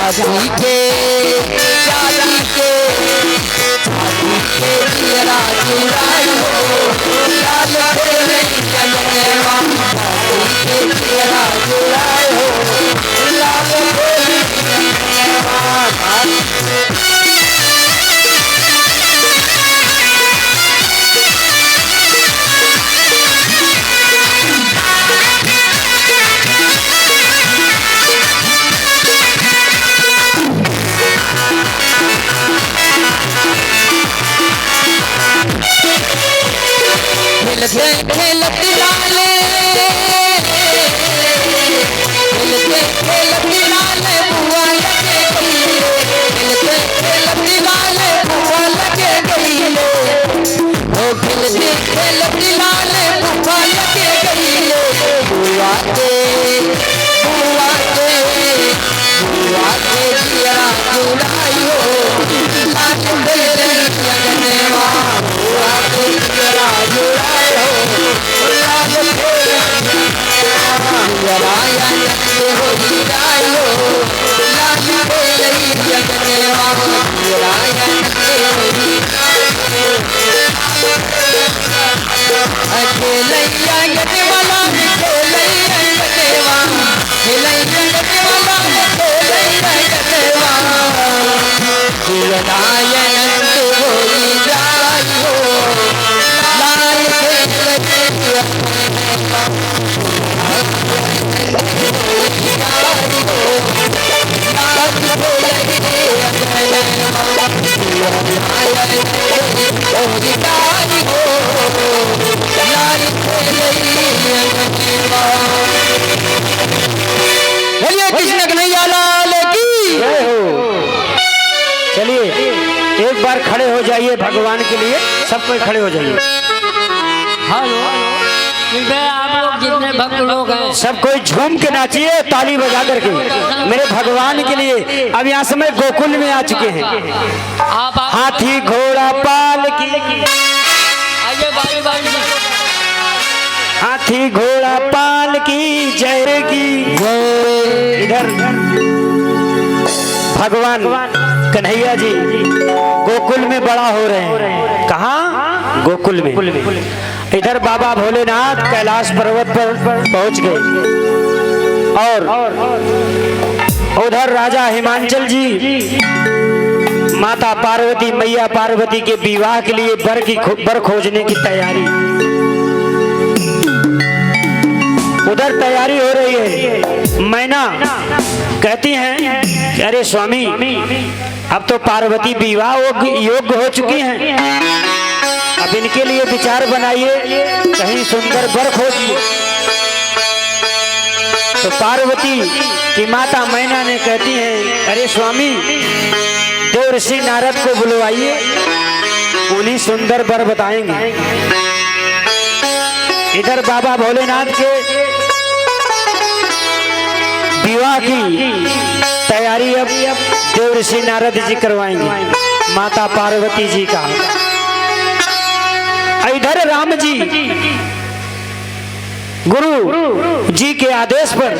शादी के मेरा जुड़ाई हो लाल तेरे जगनेवा शादी के मेरा जुड़ाई हो लाल तेरे जगनेवा खेलते लाले खेलते लाले बुआ लगे गईले खेलते लाले बुआ लगे गईले ओ खेलते लाले बुआ लगे गईले बुआ के जिया जुड़ाई हो लाल तेरे जगनेवा बुआ के जिया जुड़ाई हो जुड़ाई हो लाल तेरे जगनेवा खेलैया जगनेवा खेलैया जगनेवा खेलैया जगनेवा खेलैया जगनेवा जुड़ायन हो जाई हो लाल तेरे जगनेवा कृष्ण कन्हैया लाल की जय हो। चलिए एक बार खड़े हो जाइए भगवान के लिए, सब कोई खड़े हो जाइए। हेलो आप लोग जितने भक्त लोग हैं सब कोई झूम के नाचिए ताली बजा करके मेरे भगवान के लिए। अब यहाँ समय गोकुल में आ चुके हैं। आप हाथी घोड़ा पाल की आइए बारी बारी हाथी घोड़ा पाल की जय की जय। इधर भगवान कन्हैया जी गोकुल में बड़ा हो रहे हैं। कहाँ? गोकुल में। इधर बाबा भोलेनाथ कैलाश पर्वत पर पहुंच गए और उधर राजा हिमांचल जी माता पार्वती मैया पार्वती के विवाह के लिए बर खोजने की तैयारी। उधर तैयारी हो रही है। मैना कहती हैं अरे स्वामी अब तो पार्वती विवाह योग्य हो चुकी हैं, अब इनके लिए विचार बनाइए, कहीं सुंदर बर खोजिए। तो पार्वती की माता मैना ने कहती है अरे स्वामी देव ऋषि नारद को बुलवाइए, उन्हीं सुंदर बर बताएंगे। इधर बाबा भोलेनाथ के विवाह की तैयारी अब देव ऋषि नारद जी करवाएंगे माता पार्वती जी का। इधर राम जी गुरु जी के आदेश पर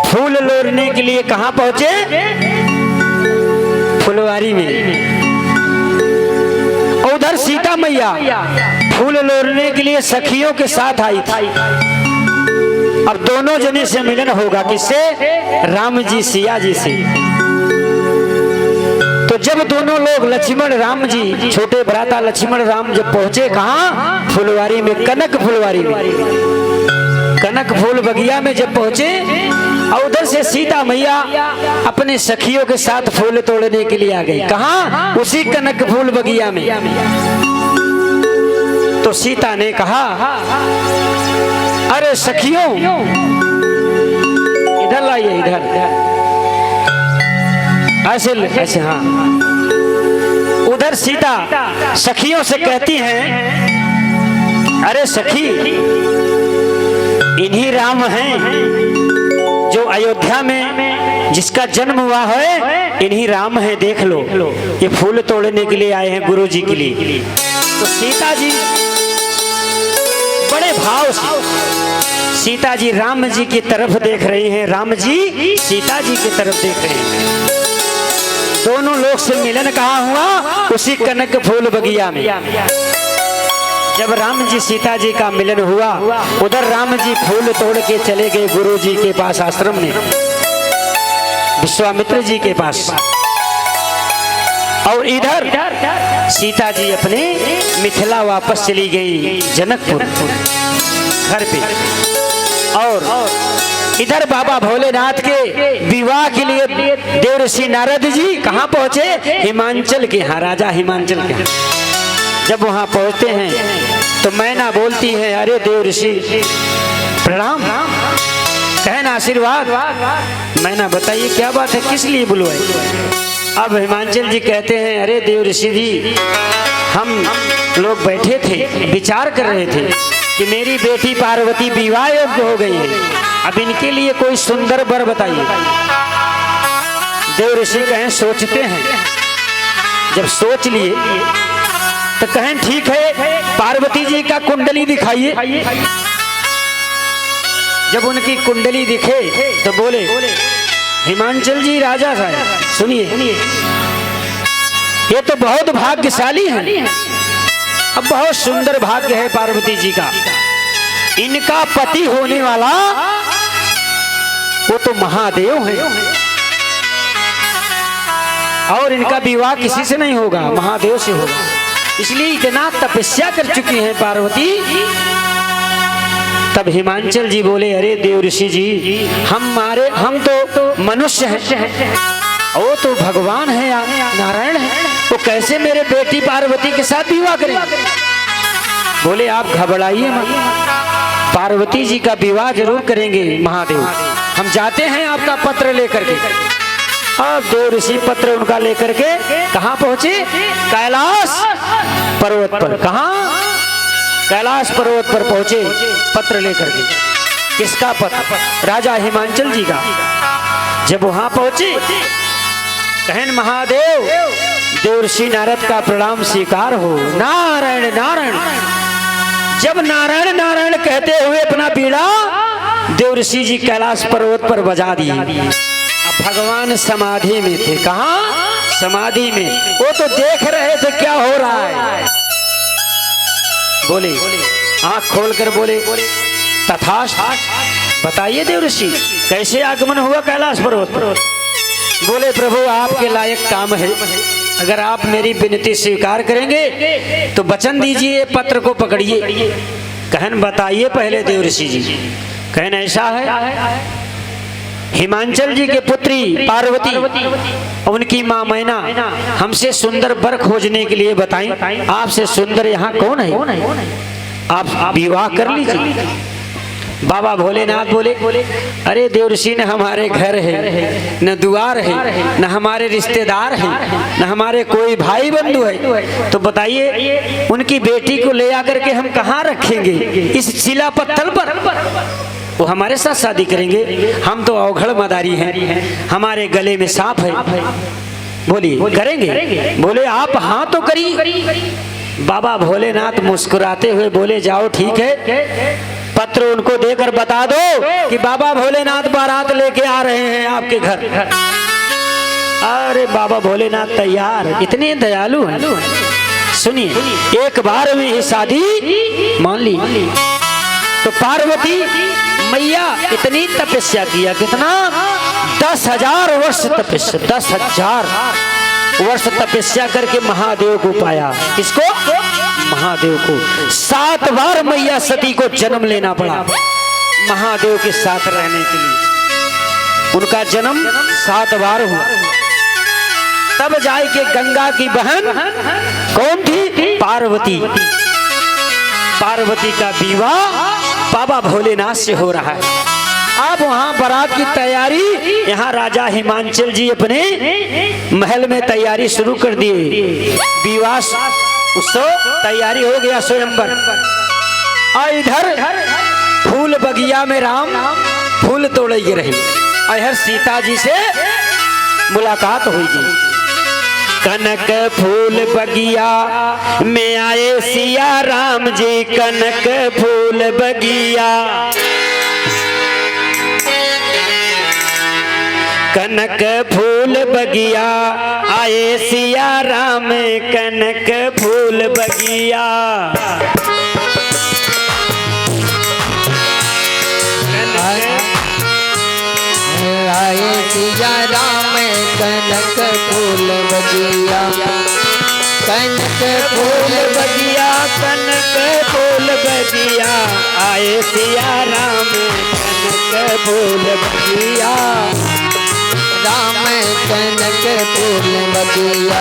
फूल लोरने के लिए कहां पहुंचे? फुलवारी में। उधर सीता मैया फूल लोरने के लिए सखियों के साथ आई थी। अब दोनों जने से मिलन होगा, किससे? राम जी सिया जी से। तो जब दोनों लोग लक्ष्मण राम जी छोटे भ्राता लक्ष्मण राम जब पहुंचे कहाँ? फुलवारी में, कनक फुलवारी में, कनक फूल बगिया में जब पहुंचे और उधर से सीता मैया अपने सखियों के साथ फूल तोड़ने के लिए आ गई। कहाँ? उसी कनक फूल बगिया में। तो सीता ने कहा अरे सखियों इधर लाइए, इधर ऐसे हाँ। उधर सीता सखियों से कहती हैं अरे सखी इन्हीं राम हैं जो अयोध्या में जिसका जन्म हुआ है, इन्हीं राम हैं, देख लो। ये फूल तोड़ने के लिए आए हैं गुरु जी के लिए। तो सीता जी बड़े भाव से सीता जी राम जी की तरफ देख रही हैं, राम जी सीता जी की तरफ देख रहे हैं। दोनों लोग से मिलन कहाँ हुआ? उसी कनक फूल बगिया में। जब राम जी सीता जी का मिलन हुआ, उधर राम जी फूल तोड़ के चले गए गुरु जी के पास आश्रम में, विश्वामित्र जी के पास, और इधर सीता जी अपने मिथिला वापस चली गई जनकपुर घर पे। और इधर बाबा भोलेनाथ के विवाह के लिए देवर्षि नारद जी कहाँ पहुंचे? हिमांचल के यहाँ, राजा हिमांचल के यहाँ। जब वहां पहुंचते हैं तो मैना बोलती है, अरे देवर्षि प्रणाम, कहना आशीर्वाद। मैना बताइए क्या बात है, किस लिए बुलवाई? अब हिमांचल जी कहते हैं, अरे देवर्षि जी, हम लोग बैठे थे, विचार कर रहे थे कि मेरी बेटी पार्वती विवाह योग्य हो गई है, अब इनके लिए कोई सुंदर वर बताइए। देवर्षि कहें सोचते हैं। जब सोच लिए तो कहें ठीक है, पार्वती जी का कुंडली दिखाइए। जब उनकी कुंडली दिखे तो बोले, हिमांचल जी राजा साहब सुनिए, ये तो बहुत भाग्यशाली है, अब बहुत सुंदर भाग्य है पार्वती जी का, इनका पति होने वाला वो तो महादेव है, और इनका विवाह किसी से नहीं होगा, महादेव से होगा, इसलिए इतना तपस्या कर चुकी हैं पार्वती। तब हिमांचल जी बोले, अरे देवर्षि जी, हम तो मनुष्य हैं, वो तो भगवान है, नारायण है, वो कैसे मेरे बेटी पार्वती के साथ विवाह करें? बोले आप घबराइए मत, पार्वती जी का विवाह जरूर करेंगे महादेव, हम जाते हैं आपका पत्र लेकर के। अब देवर्षि पत्र उनका लेकर के कहाँ पहुंचे? कैलाश पर्वत पर। कहाँ? कैलाश पर्वत पर पहुंचे पत्र लेकर के। किसका पत्र? राजा हिमांचल जी का। जब वहां पहुंचे कहन, महादेव देवर्षि नारद का प्रणाम स्वीकार हो, नारायण नारायण। जब नारायण नारायण कहते हुए अपना बीड़ा देवर्षि जी कैलाश पर्वत पर बजा दिए। अब भगवान समाधि में थे। कहाँ? समाधि में। वो तो देख रहे थे क्या हो रहा है। बोले, आंख खोलकर बोले, तथास्तु, बताइए देवर्षि कैसे आगमन हुआ कैलाश पर्वत पर? बोले, प्रभु आपके लायक काम है, अगर आप मेरी विनती स्वीकार करेंगे तो वचन दीजिए, पत्र को पकड़िए। कहन, बताइए पहले देवर्षि जी। कहन, ऐसा है, हिमांचल जी के पुत्री पार्वती, उनकी माँ मैना हमसे सुंदर वर खोजने के लिए बताई, आपसे सुंदर यहाँ कौन है, आप विवाह कर लीजिए। बाबा भोलेनाथ बोले, अरे देवर्षि न हमारे घर है, न द्वार है, न हमारे रिश्तेदार हैं, न हमारे कोई भाई बंधु है, तो बताइए उनकी बेटी को ले आकर के हम कहाँ रखेंगे? इस शिला पत्थर पर वो हमारे साथ शादी करेंगे? हम तो अवघड़ मदारी हैं, हमारे गले में सांप है। बोलिए, करेंगे? बोले, आप हाँ तो करिए। बाबा भोलेनाथ मुस्कुराते हुए बोले, जाओ ठीक है, पत्र उनको देकर बता दो कि बाबा भोलेनाथ बारात लेके आ रहे हैं आपके घर। अरे बाबा भोलेनाथ तैयार, इतने दयालु हैं। सुनिए, एक बार में ही शादी मान ली। तो पार्वती मैया इतनी तपस्या किया, कितना? 10,000 वर्ष तपस्या, 10,000 वर्ष तपस्या करके महादेव को पाया। किसको? महादेव को। 7 बार मैया सती को जन्म लेना पड़ा महादेव के साथ रहने के लिए। उनका जन्म 7 बार हुआ। तब जाए के गंगा की बहन कौन थी? पार्वती। पार्वती का विवाह बाबा भोलेनाथ से हो रहा है। आप वहां बारात की तैयारी, यहाँ राजा हिमांचल जी अपने महल में तैयारी शुरू कर दिए। विवाह उत्सव तैयारी हो गया स्वयंवर। और इधर फूल बगिया में राम फूल तोड़े रहे, और सीता जी से मुलाकात हुई। कनक फूल बगिया में आए सिया राम जी, कनक फूल बगिया। कनक फूल बगिया आए सिया राम, कनक फूल बगिया। आए सिया राम कनक फूल बगिया, कनक फूल बगिया, कनक फूल बगिया आए सिया राम, कनक फूल बगिया। राम कनक फूल बगिया,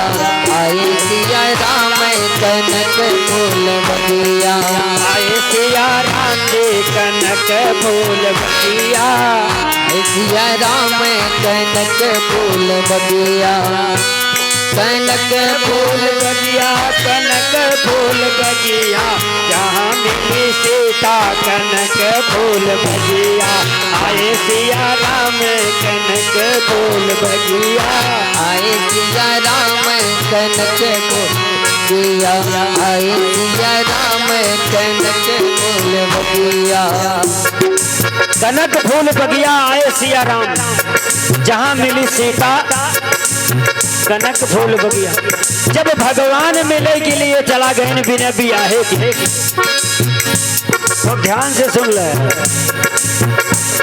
आए सिया राम कनक फूल बगिया, आए सिया राम जी कनक फूल बगिया, सिया राम कनक फूल बगिया, कनक फूल बगिया, कनक फूल बगिया, जहाँ मिली सीता कनक फूल बगिया। आए सिया राम कनक फूल बगिया, आए सिया राम कनक फूल बगिया, आए सिया राम कनक फूल बगिया। कनक फूल बगिया आए सिया राम, जहाँ मिली सीता कनक फूल बगिया। जब भगवान मिले के लिए चला गए बिना बियाहे के, तो ध्यान से सुन ले,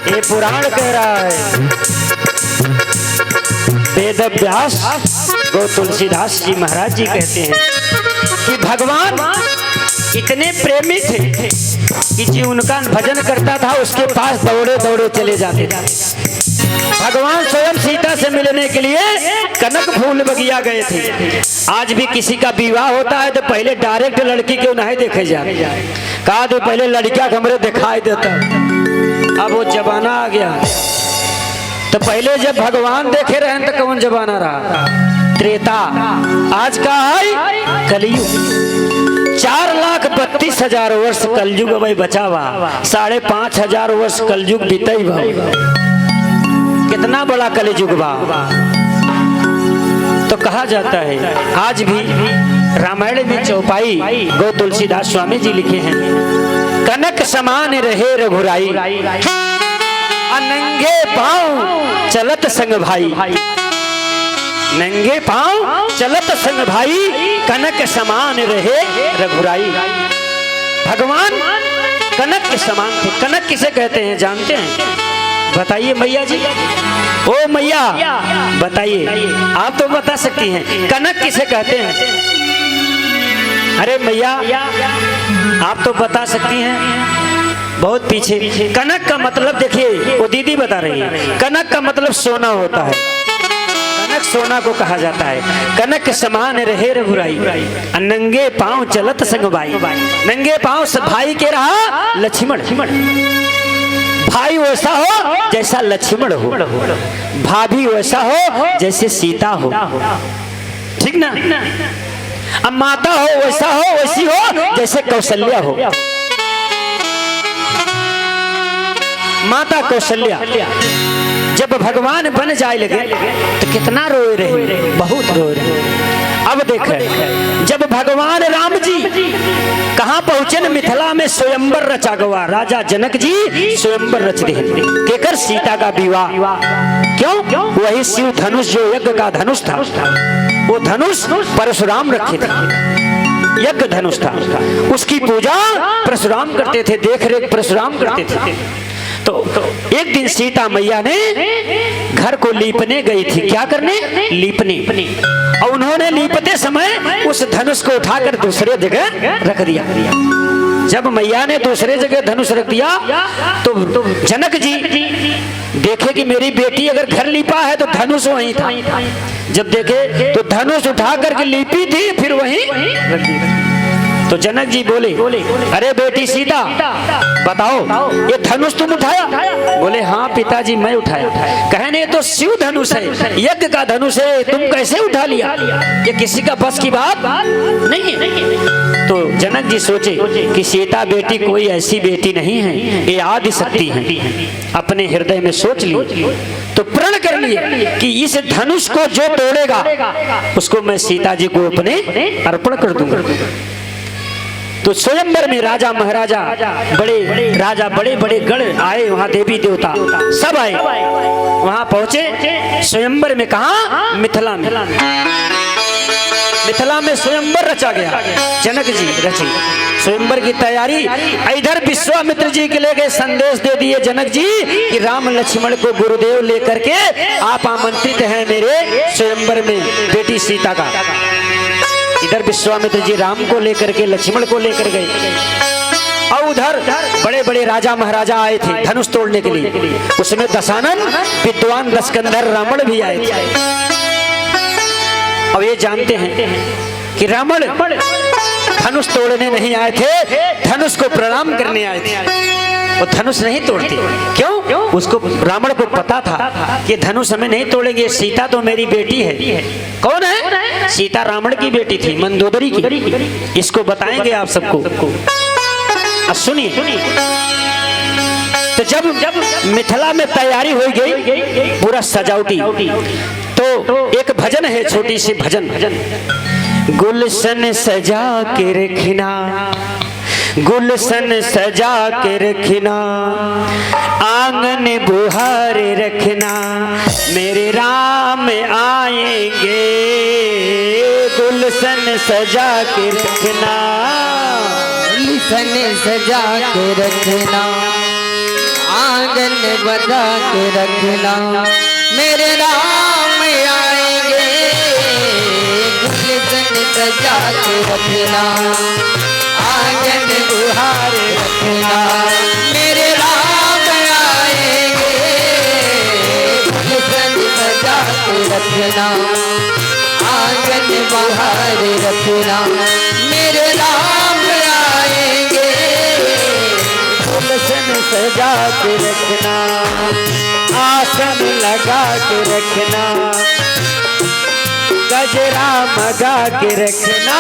ये पुराण कह रहा है। वेद व्यास गो तुलसीदास जी महाराज जी कहते हैं कि भगवान इतने प्रेमी थे कि जी उनका भजन करता था उसके पास दौड़े दौड़े चले जाते थे। भगवान स्वयं सीता से मिलने के लिए कनक फूल बगिया गए थे। आज भी किसी का विवाह होता है तो पहले डायरेक्ट लड़की क्यों नहीं देखे जाए, कहा तो पहले लड़कियां कमरे दिखाई देता। अब वो जमाना आ गया, तो पहले जब भगवान देखे रहे तो कौन जमाना रहा, त्रेता। आज का है कलयुग। 4,32,000 वर्ष कलयुग भाई बचा हुआ, 5,500 वर्ष कलयुग बीतई भाई। कितना बड़ा कलयुग बा। तो कहा जाता है आज भी रामायण में चौपाई गो तुलसीदास स्वामी जी लिखे हैं, कनक समान रहे रघुराई, नंगे पांव चलत संग भाई, नंगे पांव चलत संग भाई, कनक समान रहे रघुराई। भगवान कनक के समान थे। कनक किसे कहते हैं जानते हैं? बताइए मैया जी, ओ मैया बताइए, आप तो बता सकती हैं कनक किसे कहते हैं? अरे मैया आप तो बता सकती हैं, बहुत पीछे। कनक का मतलब देखिए, वो दीदी बता रही है, कनक का मतलब सोना होता है। कनक सोना को कहा जाता है। कनक समान रहे रघुराई, नंगे पांव चलत संग भाई। नंगे पांव भाई के रहा लक्ष्मण। भाई वैसा हो जैसा लक्ष्मण हो, भाभी वैसा हो जैसे सीता हो, ठीक ना। अब माता हो वैसा हो वैसी हो जैसे कौशल्या हो। माता कौशल्या जब भगवान बन जाए लगे तो कितना रोए रहे, बहुत रोए रहे। अब देखें जब भगवान राम जी कहाँ पहुंचे न, मिथिला में स्वयंवर रचा गवा। राजा जनक जी स्वयंवर रच दे केकर सीता का विवाह। क्यों? वही शिव धनुष जो यज्ञ का धनुष था, वो धनुष परशुराम रखे थे, यज्ञ धनुष था, उसकी पूजा परशुराम करते थे, देख रेख परशुराम करते थे। तो एक दिन सीता मैया ने घर को लीपने गई थी। क्या करने? लीपने। और उन्होंने लीपते समय उस धनुष को उठाकर दूसरे जगह रख दिया। जब मैया ने दूसरे जगह धनुष रख दिया तो जनक जी देखे कि मेरी बेटी अगर घर लीपा है तो धनुष वहीं था। जब देखे तो धनुष उठा करके लीपी थी, फिर वहीं रख दी। तो जनक जी बोले, अरे बेटी सीता बताओ ये धनुष तुम उठाया? बोले हाँ पिताजी मैं उठाया। कहने तो शिव धनुष है, यज्ञ का धनुष है, तुम कैसे उठा लिया? ये किसी का बस की बात नहीं है। तो जनक जी सोचे कि सीता बेटी कोई ऐसी बेटी नहीं है, ये आदि शक्ति है। अपने हृदय में सोच ली तो प्रण कर लिए कि इस धनुष को जो तोड़ेगा उसको मैं सीता जी को अपने अर्पण कर दूंगा। तो स्वयंवर में राजा महाराजा बड़े राजा बड़े बड़े गण आए, वहां देवी देवता सब आए, वहां पहुंचे स्वयंवर में। कहा? मिथिला में। मिथिला में स्वयंवर रचा गया, जनक जी रचे स्वयंवर की तैयारी। इधर विश्वामित्र जी के लेके संदेश दे दिए जनक जी कि राम लक्ष्मण को गुरुदेव लेकर के आप आमंत्रित हैं मेरे स्वयंवर में बेटी सीता का। इधर विश्वामित्र जी राम को लेकर के लक्ष्मण को लेकर गए, और उधर बड़े बड़े राजा महाराजा आए थे धनुष तोड़ने के लिए। उसमें दशानन विद्वान लस्कंधर रावण भी आए थे। अब ये जानते हैं कि रावण धनुष तोड़ने नहीं आए थे, धनुष को प्रणाम करने आए थे। वो धनुष नहीं तोड़ते, क्यों? उसको रावण को पता था कि धनुष हमें नहीं तोड़ेंगे, सीता तो मेरी बेटी है। कौन है? सीता रावण की बेटी थी, मंदोदरी की। इसको बताएंगे आप सबको, अब सुनिए। तो जब मिथिला में तैयारी हो गई पूरा सजावटी, तो एक भजन है, छोटी सी भजन। गुलशन सजा के रखना, गुलशन सजा के रखना, आंगन बुहारे रखना, मेरे राम आएंगे। गुलशन सजा के रखना, गुलशन सजा के रखना, आंगन बजा के रखना, मेरे राम आएंगे। गुलशन सजा के रखना, आंगन बुहारे रखना, मेरे राम आएंगे। गुलशन सजा के रखना, आंगन बुहारे रखना, मेरे राम आएंगे। गुलशन सजा के रखना, आसन लगा के रखना, गजरा मगा के रखना,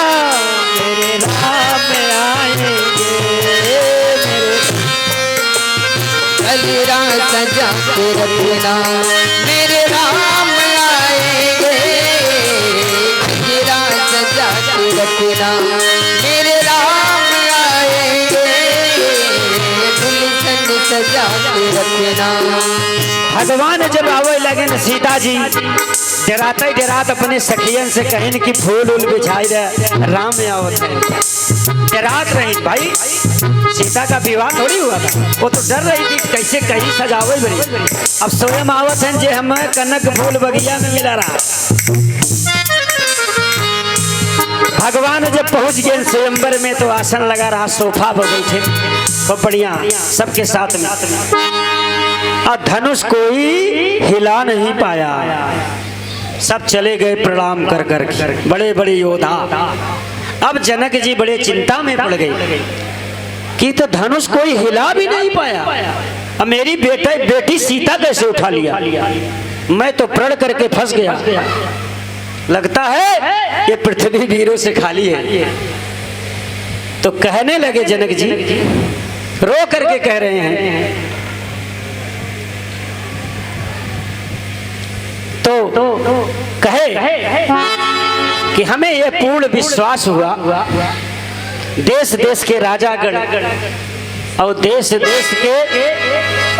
मेरे राम आएंगे। गजरा सजा के रखना, मेरे राम आएंगे। गजरा सजा के रखना, मेरे राम आएंगे। गुलशन सजा के रखना। भगवान जब आवे लगे न सीता जी डराते डरात अपने सखियन से कहिन कि फूल उल बिछाई दे, राम आवत है। डरात रही भाई, सीता का विवाह थोड़ी हुआ था, वो तो डर रही थी कैसे कहीं सजावे बड़ी। अब स्वयं आवत है जे हम कनक फूल बगिया में मिला रहा। भगवान जब पहुंच गए स्वयंवर में तो आसन लगा रहा, सोफा पर बैठे खूब बढ़िया सबके साथ में। और धनुष कोई हिला नहीं पाया, सब चले गए प्रणाम कर कर। बड़े बड़े योद्धा। अब जनक जी बड़े चिंता में पड़ गए कि तो धनुष कोई हिला भी नहीं पाया, अब मेरी बेटी सीता कैसे उठा लिया, मैं तो प्रण करके फंस गया। लगता है ये पृथ्वी वीरों से खाली है। तो कहने लगे जनक जी, रो करके कह रहे हैं, तो कहे कि हमें यह पूर्ण विश्वास हुआ देश देश के राजागण और देश देश के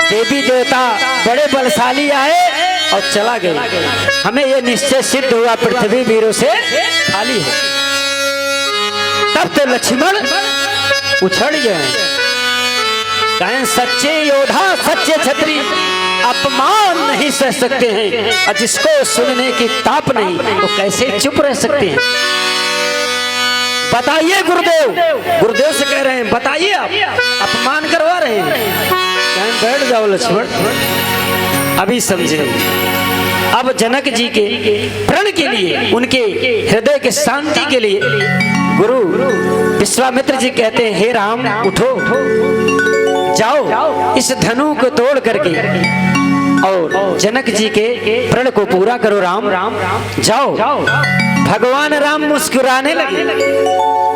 देवी देवता बड़े बलशाली आए और चला गए। हमें यह निश्चय सिद्ध हुआ पृथ्वी वीरों से खाली है। तब तो लक्ष्मण उछड़ गए, कहें सच्चे योद्धा सच्चे क्षत्रिय अपमान नहीं सह सकते हैं, और जिसको सुनने की ताप नहीं वो कैसे चुप रह सकते हैं। बताइए गुरुदेव, गुरुदेव से कह रहे हैं बताइए, आप अपमान करवा रहे हैं। कहें बैठ जाओ लक्ष्मण, अभी समझे। अब जनक जी के प्रण के लिए, उनके हृदय के शांति के लिए गुरु विश्वामित्र जी कहते हैं, हे राम उठो, जाओ इस धनु को तोड़ करके और जनक जी के प्रण को पूरा करो। राम जाओ। भगवान राम मुस्कुराने लगे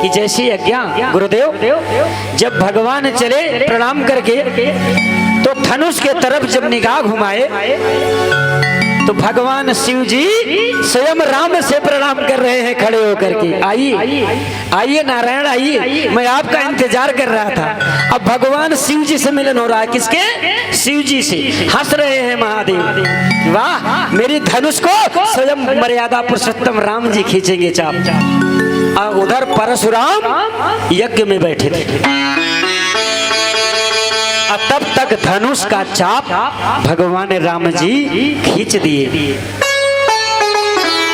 कि जैसी आज्ञा गुरुदेव। जब भगवान चले प्रणाम करके तो धनुष के तरफ जब निगाह घुमाए तो तो भगवान शिव जी स्वयं राम से प्रणाम कर रहे हैं खड़े होकर के। आइए आइए नारायण आइए, मैं आपका इंतजार कर रहा था। अब भगवान शिव जी से मिलन हो रहा है। किसके? शिव जी से। हंस रहे हैं महादेव, वाह मेरी धनुष को स्वयं मर्यादा पुरुषोत्तम राम जी खींचेंगे चाप चाप। और उधर परशुराम यज्ञ में बैठे थे। तब तक धनुष का चाप भगवान राम जी खींच दिए।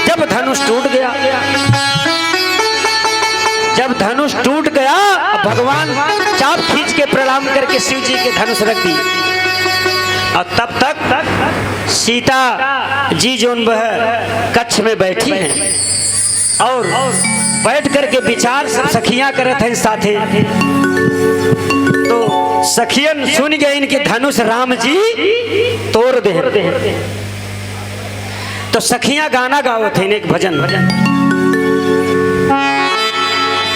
जब धनुष टूट गया, जब धनुष टूट गया, भगवान चाप खींच के प्रणाम करके शिव जी के धनुष रख दिए। और तब तक सीता जी जो वह कक्ष में बैठी हैं और बैठ करके विचार सब सखियां करत हैं साथे। तो सखियन सुन गए इनके धनुष राम जी तोड़ दे। तो सखियां गाना गावत हैं, एक भजन।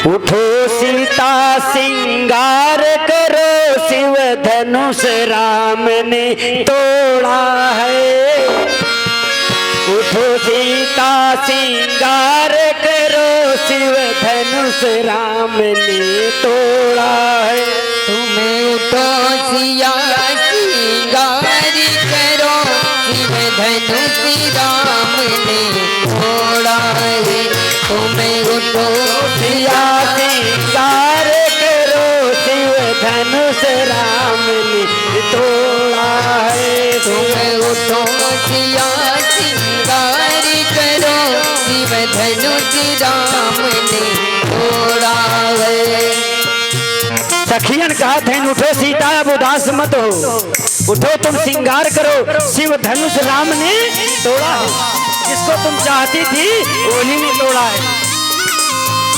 उठो सीता सिंगार करो, शिव धनुष राम ने तोड़ा है। उठो सीता सिंगार करो, शिव धनुष राम ने तोड़ा है। तुम्हें उठो सिया सिंगार करो, शिव धनुष राम ने तोड़ा है। तुम्हें उठो सिया सिंगार करो, शिव धनुष राम ने तोड़ा है। तुम्हें उठो सिया सिंगार करो, शिव धनुष राम ने तोड़ा है। सखियन कहत हैं उठो सीता अब उदास मत हो, उठो तुम सिंगार करो, शिव धनुष राम ने तोड़ा है। जिसको तुम चाहती थी उन्हीं ने तोड़ा है।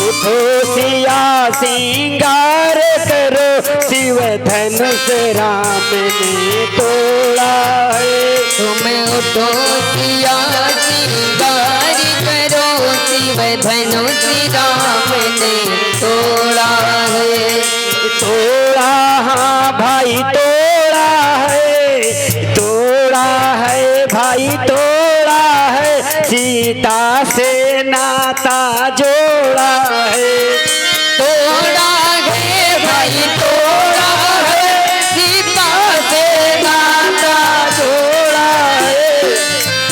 उठो सिया सिंगार करो, शिव धनुष राम ने तोड़ा है। तुम्हें उठो सिया सिंगार करो, शिव धनुष राम ने तोड़ा है। तोड़ा हाँ भाई तोड़ा है, तोड़ा है भाई तोड़ा है, सीता से नाता जोड़ा है। तोड़ा है भाई तोड़ा है, सीता से नाता जोड़ा है।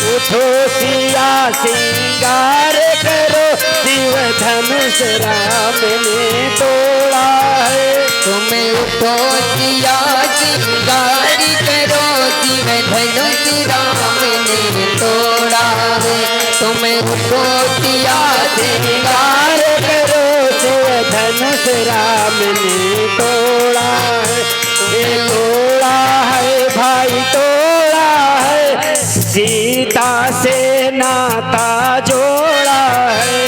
उठो सिया सिंगार करो, शिव धनुष राम ने तोड़ा है। तुम्हें उठो सिया सिंगार करो, शिव धनुष राम ने तोड़ा है। तुम्हें उठो सिया सिंगार करो, शिव धनुष राम ने तोड़ा है। ये तोड़ा है भाई तोड़ा है, सीता से नाता जोड़ा है।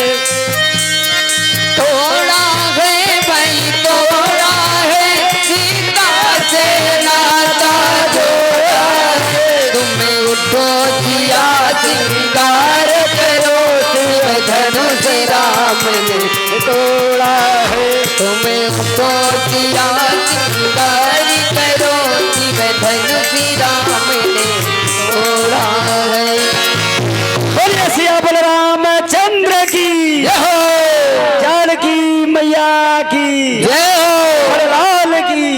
तोड़ा है भाई तोड़ा है, सीता से नाता जोड़ा है। तुम्हें उठो सिया सिंगार करो, शिव धनुष राम ने तोड़ा है। तुम्हें उठो सिया सिंगार करो, शिव धनुष राम ने तोड़ा है। बोलिए सिया बलराम चंद्र की जानकी मैया की बलराम की।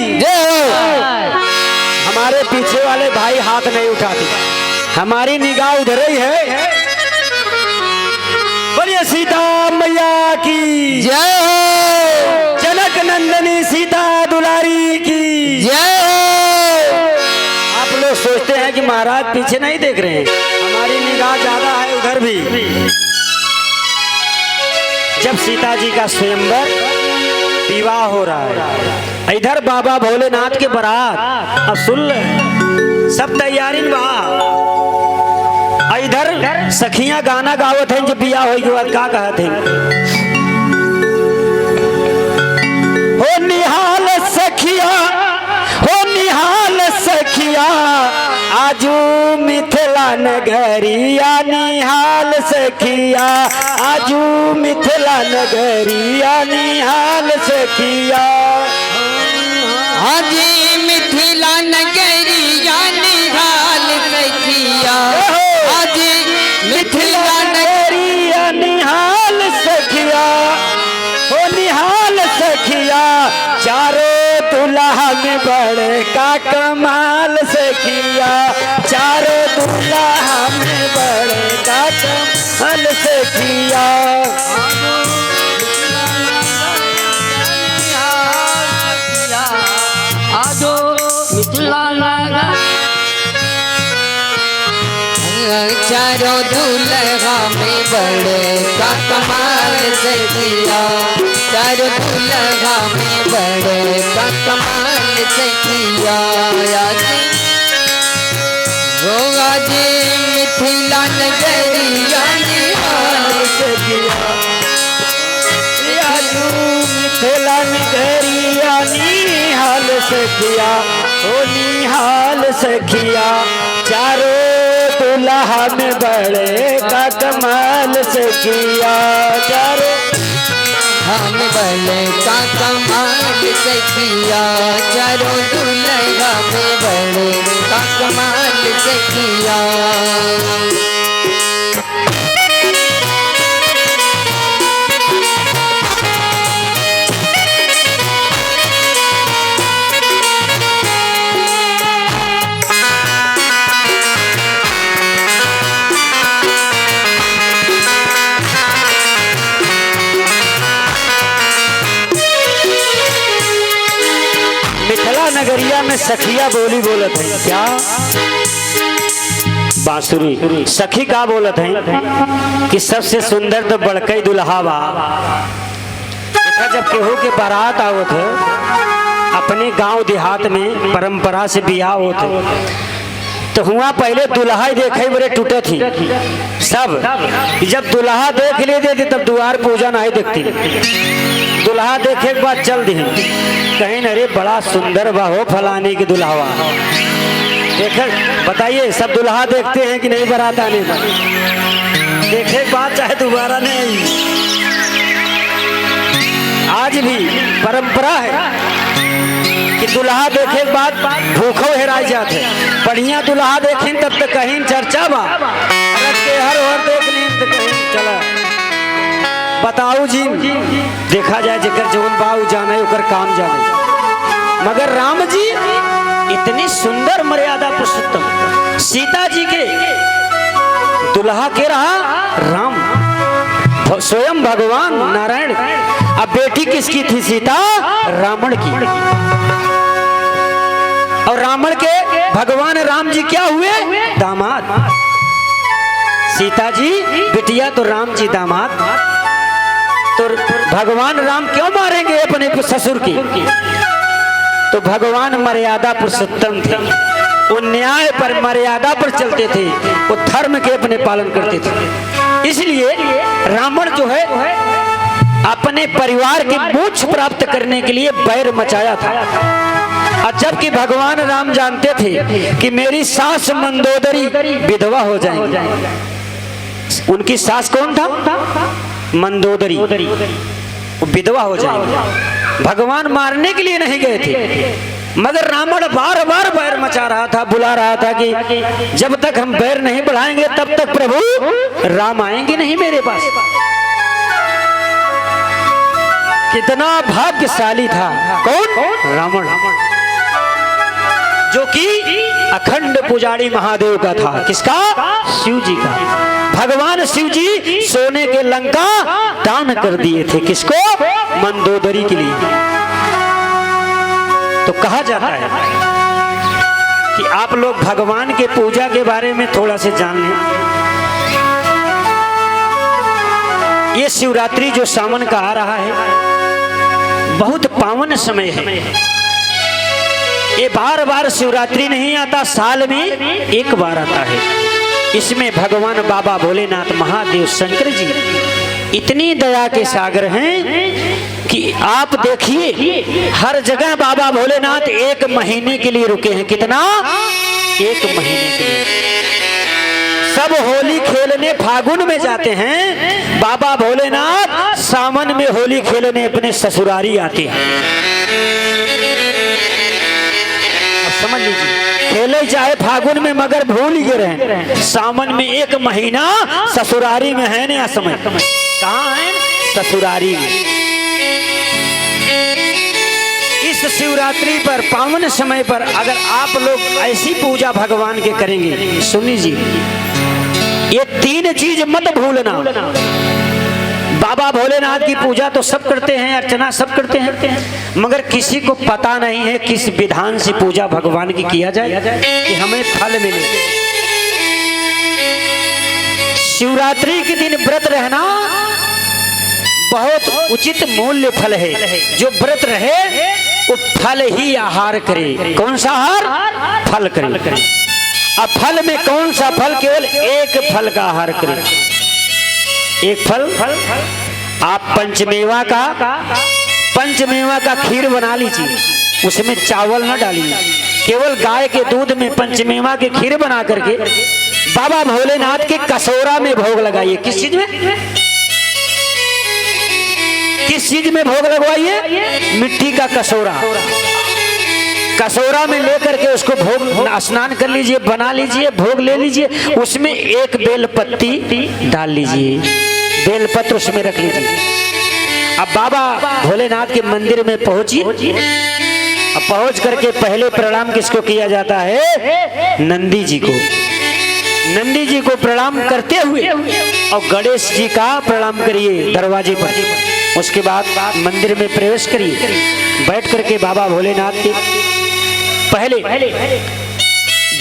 हमारे पीछे वाले भाई हाथ नहीं उठाते, हमारी निगाह उधर ही है। बोलिए सीता मैया की जय हो, जनक नंदनी सीता दुलारी की जय हो। आप लोग सोचते हैं कि महाराज पीछे नहीं देख रहे हैं, हमारी निगाह ज्यादा है उधर भी। जब सीता जी का स्वयंवर विवाह हो रहा है, इधर बाबा भोलेनाथ के बारात अब सुन ले, सब तैयारी बा। इधर सखियां गाना गावत हैं जब बिया हो बाद का कहत हैं। हो निहाल सखिया, हो निहाल सखिया, आजू मिथिला नगरिया निहाल सखिया, आजू मिथिला नगरिया निहाल सखिया। हाजी मिथिला नगरिया निहाल सखिया, हाजी का कमाल से किया, चारों दूल्हा में बड़े का कमाल से किया। आजो मिथिला नगर चारों दूल्हा में बड़े का कमाल से किया, चारों दूल्हा में बड़े का कमाल से किया। होगा जी मिथिला नगरिया निहाल से किया, मिथिला नगरिया निहाल से किया, ओ निहाल से किया। चारों दूल्हा में बड़े का कमाल से किया, चारों हम बड़े का कमाल से किया, चारों दूल्हा में बड़े का कमाल से किया। मिथिला नगरिया में सखिया बोली बोलत है क्या? बांसुरी सखी का बोलत है कि सबसे सुंदर तो बड़कई दुल्हा बा। देखा जब केहू के बारात आवत है अपने गांव देहात में परंपरा से बियाह होत है तो हुआ पहले दुल्हा ही देखे बड़े टूटे थी सब। जब दुल्हा देख लेते थे तब द्वार पूजा नहीं देखती, दुल्हा देखे के बाद चल दी कहीं अरे बड़ा सुंदर बा हो फलाने की दुल्हावा। देख बताइए सब दुल्हा देखते हैं कि नहीं बारात आने पर? देखे के बाद चाहे दोबारा नहीं आई। आज भी परंपरा है कि दुल्हा देखे के बाद भूखो हेराई जाते, बढ़िया दुल्हा देखें तब तक कहीं चर्चा बा, हर और देख ली तो कहीं चला। बताओ जी देखा जाए जेकर जौन बाऊ जाने ओकर काम जाने, मगर राम जी इतनी सुंदर मर्यादा पुरुषोत्तम सीता जी के दुल्हा के रहा राम स्वयं भगवान नारायण। अब बेटी किसकी थी? सीता रावण की। और रावण के भगवान राम जी क्या हुए? दामाद। सीता जी बिटिया तो राम जी दामाद। तो भगवान राम क्यों मारेंगे अपने ससुर की? तो भगवान मर्यादा पुरुषोत्तम थे, वो न्याय पर मर्यादा पर चलते थे, वो धर्म के अपने पालन करते थे। इसलिए रावण जो है अपने परिवार की मोक्ष प्राप्त करने के लिए बैर मचाया था। और जबकि भगवान राम जानते थे कि मेरी सास मंदोदरी विधवा हो जाएंगी। उनकी सास कौन था? मंदोदरी, विधवा हो जाएंगी। भगवान मारने के लिए नहीं गए थे, मगर रावण बार बार बैर मचा रहा था, बुला रहा था कि जब तक हम बैर नहीं बढ़ाएंगे तब तक प्रभु राम आएंगे नहीं मेरे पास। कितना भाग्यशाली था कौन? रावण, जो कि अखंड पुजारी महादेव का था। किसका? शिव जी का। भगवान शिव जी सोने के लंका दान कर दिए थे। किसको? मंदोदरी के लिए। तो कहा जाता है कि आप लोग भगवान के पूजा के बारे में थोड़ा से जान लें। ये शिवरात्रि जो सावन का आ रहा है बहुत पावन समय है। ये बार बार शिवरात्रि नहीं आता, साल में एक बार आता है। इसमें भगवान बाबा भोलेनाथ महादेव शंकर जी इतनी दया के सागर हैं कि आप देखिए हर जगह बाबा भोलेनाथ एक महीने के लिए रुके हैं। कितना? एक महीने के लिए। सब होली खेलने फागुन में जाते हैं, बाबा भोलेनाथ सावन में होली खेलने अपने ससुरारी आते हैं। समझ लीजिए, खेले चाहे फागुन में मगर भूल ही रहे सावन में एक महीना ससुरारी में है ना। समय कहाँ है? ससुरारी में। इस इस शिवरात्रि पर पावन समय पर अगर आप लोग ऐसी पूजा भगवान के करेंगे, सुनिए जी, ये 3 चीज मत भूलना। बाबा भोलेनाथ की पूजा तो सब करते हैं, अर्चना सब करते हैं, मगर किसी को पता नहीं है किस विधान से पूजा भगवान की किया जाए कि हमें फल मिले। शिवरात्रि के दिन व्रत रहना बहुत उचित मूल्य फल है। जो व्रत रहे वो फल ही आहार करे। कौन सा आहार? फल करे। अब फल में कौन सा फल? केवल एक फल का आहार करें। एक फल आप पंचमेवा का खीर बना लीजिए, उसमें चावल न डालिए, केवल गाय के दूध में पंचमेवा की खीर बना करके बाबा भोलेनाथ के कसौरा में भोग लगाइए। किस चीज में? किस चीज में भोग लगवाइए? मिट्टी का कसौरा में लेकर के उसको भोग स्नान कर लीजिए, बना लीजिए, भोग ले लीजिए, उसमें एक बेलपत्ती डाल लीजिए, बेलपत्र उसमें रख लीजिए। अब बाबा भोलेनाथ के मंदिर में पहुंचिए। अब पहुंच करके पहले प्रणाम किसको किया जाता है? नंदी जी को। नंदी जी को प्रणाम करते हुए और गणेश जी का प्रणाम करिए दरवाजे पर। उसके बाद मंदिर में प्रवेश करिए। बैठ करके बाबा भोलेनाथ के पहले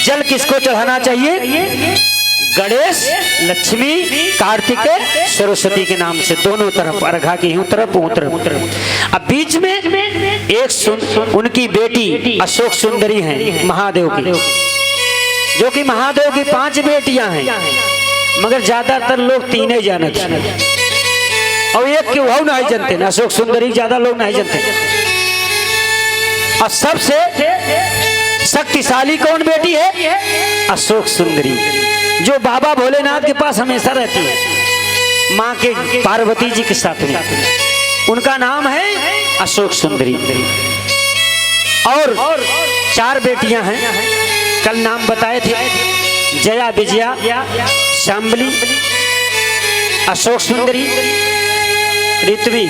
जल किसको चढ़ाना चाहिए? गणेश, लक्ष्मी, कार्तिकेय, सरस्वती के नाम से दोनों तरफ, अर्घा की यूं तरफ ऊं तरफ। अब बीच में एक उनकी बेटी अशोक सुंदरी है महादेव की, जो कि महादेव की 5 बेटियां हैं, मगर ज्यादातर लोग 3 ही जानते हैं और एक क्यों हो नहीं जानते। अशोक सुंदरी ज्यादा लोग नहीं जानते। और सबसे शक्तिशाली कौन बेटी है? अशोक सुंदरी, जो बाबा भोलेनाथ के पास हमेशा रहती है, माँ के पार्वती जी के साथ में। उनका नाम है अशोक सुंदरी। और 4 बेटियां हैं, कल नाम बताए थे, जया, विजया, शांबली, अशोक सुंदरी, ऋत्वी।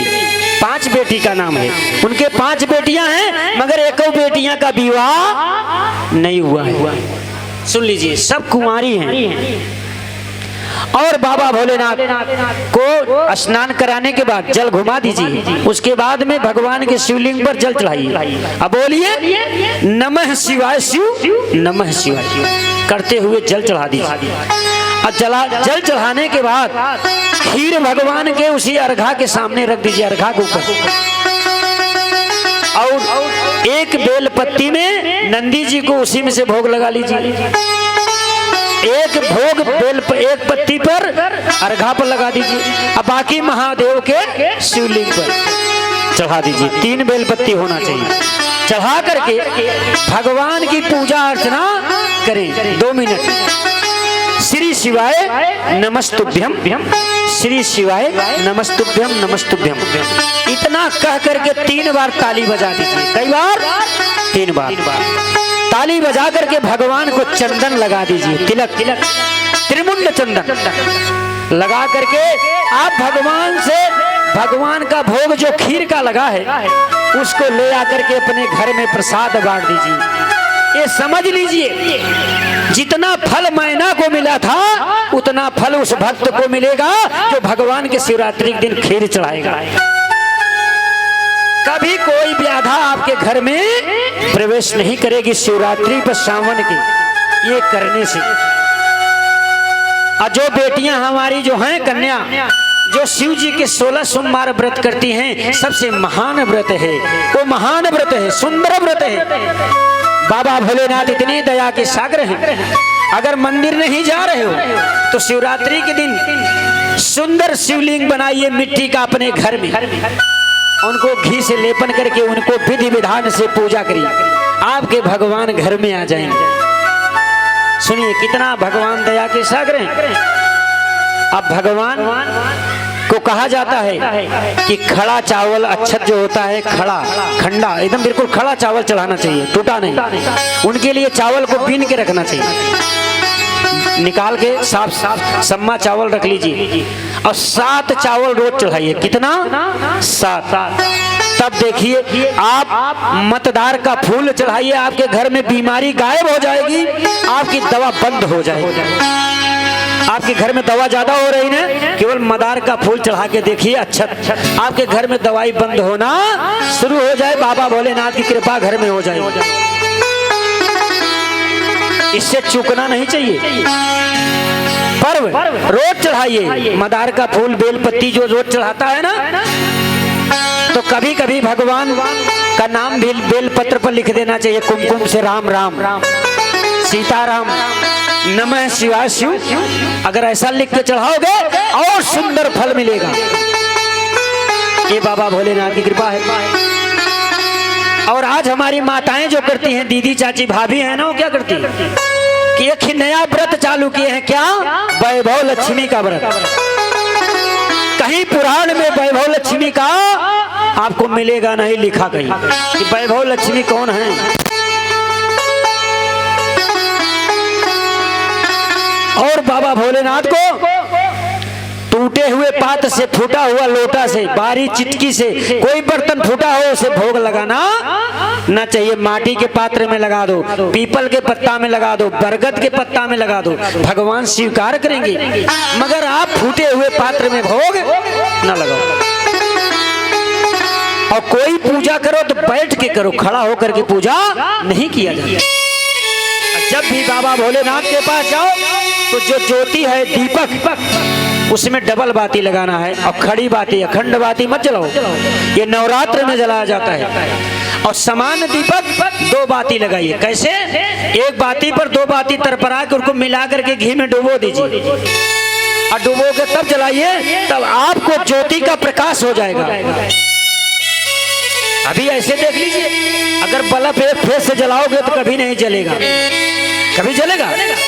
5 बेटी का नाम है। उनके 5 बेटियां हैं, मगर एको बेटियां का विवाह नहीं हुआ है। सुन लीजिए, सब कुंवारी हैं। और बाबा भोलेनाथ को स्नान कराने के बाद जल घुमा दीजिए। उसके बाद में भगवान के शिवलिंग पर जल चढ़ाइए। अब बोलिए नमः शिवाय शिव, नमः शिवाय करते हुए जल चढ़ा दीजिए। और जल चढ़ाने के बाद खीर भगवान के उसी अर्घा के सामने रख दीजिए, अर्घा के ऊपर। और एक बेलपत्ती में नंदी जी को उसी में से भोग लगा लीजिए। एक पत्ती पर अर्घा पर लगा दीजिए, अब बाकी महादेव के शिवलिंग पर चढ़ा दीजिए। 3 बेलपत्ती होना चाहिए। चढ़ा करके भगवान की पूजा अर्चना करें 2 मिनट। श्री शिवाय नमस्तुभ्यम, श्री शिवाय नमस्तुभ्यम, नमस्तुभ्यम, इतना कह करके 3 बार ताली बजा दीजिए। कई बार? 3 बार ताली बजा करके भगवान को चंदन लगा दीजिए, तिलक, त्रिमुंड चंदन लगा करके आप भगवान का भोग जो खीर का लगा है उसको ले आकर के अपने घर में प्रसाद बांट दीजिए। ये समझ लीजिए, जितना फल मैना को मिला था उतना फल उस भक्त को मिलेगा जो भगवान के शिवरात्रि के दिन खीर चढ़ाएगा। कभी कोई व्याधा आपके घर में प्रवेश नहीं करेगी शिवरात्रि पर सावन की ये करने से। और जो बेटियां हमारी जो हैं कन्या, जो शिव जी के 16 सोमवार व्रत करती हैं, सबसे महान व्रत है वो, महान व्रत है, सुंदर व्रत है। बाबा भोलेनाथ इतने दया के सागर हैं। अगर मंदिर नहीं जा रहे हो तो शिवरात्रि के दिन सुंदर शिवलिंग बनाइए मिट्टी का अपने घर में, उनको घी से लेपन करके उनको विधि विधान से पूजा करिए, आपके भगवान घर में आ जाएंगे। सुनिए कितना भगवान दया के सागर हैं। अब भगवान को कहा जाता है कि खड़ा चावल अक्षत जो होता है, खड़ा खंडा एकदम बिल्कुल खड़ा चावल चढ़ाना चाहिए, टूटा नहीं। उनके लिए चावल को बीन के रखना चाहिए। निकाल के साफ साफ सम्मा चावल रख लीजिए और 7 चावल रोज चढ़ाइए। कितना? 7। तब देखिए आप मतदार का फूल चढ़ाइए, आपके घर में बीमारी गायब हो जाएगी, आपकी दवा बंद हो जाएगी। आपके घर में दवा ज्यादा हो रही ना, केवल मदार का फूल चढ़ा के देखिए, अच्छा आपके घर में दवाई बंद होना शुरू हो जाए। बाबा भोलेनाथ की कृपा घर में हो जाए। इससे चूकना नहीं चाहिए। पर्व रोज चढ़ाइए, मदार का फूल बेलपत्ती जो रोज चढ़ाता है ना, तो कभी कभी भगवान का नाम भी बेलपत्र पर लिख देना चाहिए। कुमकुम से राम राम, सीताराम, नमः शिवाय शिव। अगर ऐसा लिख के चढ़ाओगे और सुंदर फल मिलेगा। ये बाबा भोलेनाथ की कृपा है। और आज हमारी माताएं जो करती हैं, दीदी चाची भाभी है ना, वो क्या करती है कि एक नया व्रत चालू किए हैं। क्या? वैभव लक्ष्मी का व्रत। कहीं पुराण में वैभव लक्ष्मी का आपको मिलेगा नहीं लिखा कहीं कि वैभव लक्ष्मी कौन है। और बाबा भोलेनाथ को टूटे हुए पात्र से, फूटा हुआ लोटा से, बारी चिटकी से कोई बर्तन फूटा हो उसे भोग लगाना ना चाहिए। माटी के पात्र में लगा दो, पीपल के पत्ता में लगा दो, बरगद के पत्ता में लगा दो, भगवान स्वीकार करेंगे। मगर आप फूटे हुए पात्र में भोग ना लगाओ। और कोई पूजा करो तो बैठ के करो, खड़ा होकर के पूजा नहीं किया जाता। जब भी बाबा भोलेनाथ के पास जाओ तो जो ज्योति है, दीपक, उसमें डबल बाती लगाना है। और खड़ी बाती, अखंड बाती मत जलाओ, ये नवरात्र में जलाया जाता है। और समान दीपक 2 बाती लगाइए। कैसे? एक बाती पर 2 बाती तरपरा के उनको मिला करके घी में डुबो दीजिए और डुबो के तब जलाइए, तब आपको ज्योति का प्रकाश हो जाएगा। अभी ऐसे देख लीजिए, अगर बल्ब एक फेस से जलाओगे तो कभी नहीं जलेगा। कभी जलेगा?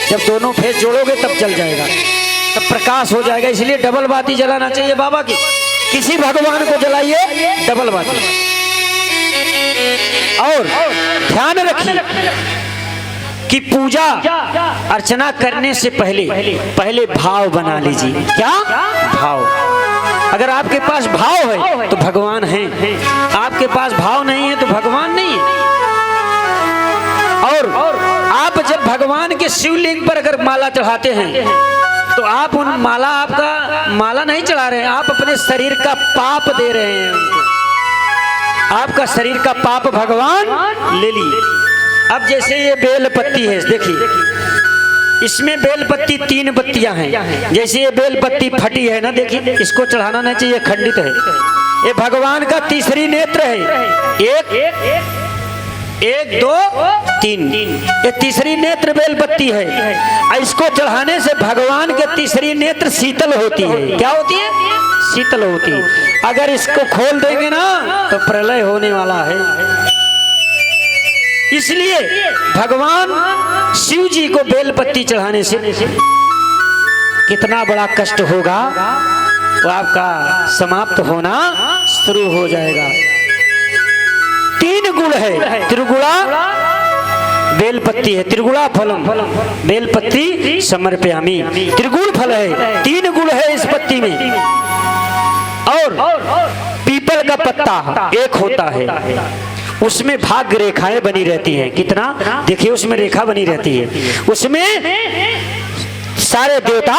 जब दोनों फेस जोड़ोगे तब जल जाएगा, तब प्रकाश हो जाएगा। इसलिए डबल बाती जलाना चाहिए बाबा की। किसी भगवान को जलाइए डबल बाती। और ध्यान रखिए कि पूजा अर्चना करने से पहले भाव बना लीजिए। क्या भाव? अगर आपके पास भाव है तो भगवान है, आपके पास भाव नहीं है तो भगवान नहीं है। और आप जब भगवान के शिवलिंग पर अगर माला चढ़ाते हैं तो आप उन माला, आपका माला नहीं चढ़ा रहे हैं, आप अपने शरीर का पाप दे रहे हैं उनको। आपका शरीर का पाप भगवान ले लिए। अब जैसे ये बेल पत्ती है, देखिए इसमें बेल पत्ती 3 बत्तियां हैं। जैसे ये बेल पत्ती फटी है ना, देखिए इसको चढ़ाना नहीं चाहिए, खंडित है। ये भगवान का तीसरी नेत्र है। एक 2 3, ये तीसरी नेत्र बेल पत्ती है। इसको चढ़ाने से भगवान के तीसरी नेत्र शीतल होती है। क्या होती है? शीतल होती है। अगर इसको खोल देंगे ना तो प्रलय होने वाला है। इसलिए भगवान शिव जी को बेलपत्ती चढ़ाने से कितना बड़ा कष्ट होगा वो आपका समाप्त होना शुरू हो जाएगा। 3 गुण है। त्रिगुणा बेलपत्ती है, त्रिगुणा फलम, बेलपत्ती समर्पयामि। त्रिगुण फल है, 3 गुण है इस पत्ती में। और पीपल का पत्ता एक होता है, उसमें भाग्य रेखाएं बनी रहती हैं। कितना? देखिए उसमें रेखा बनी रहती है। उसमें सारे देवता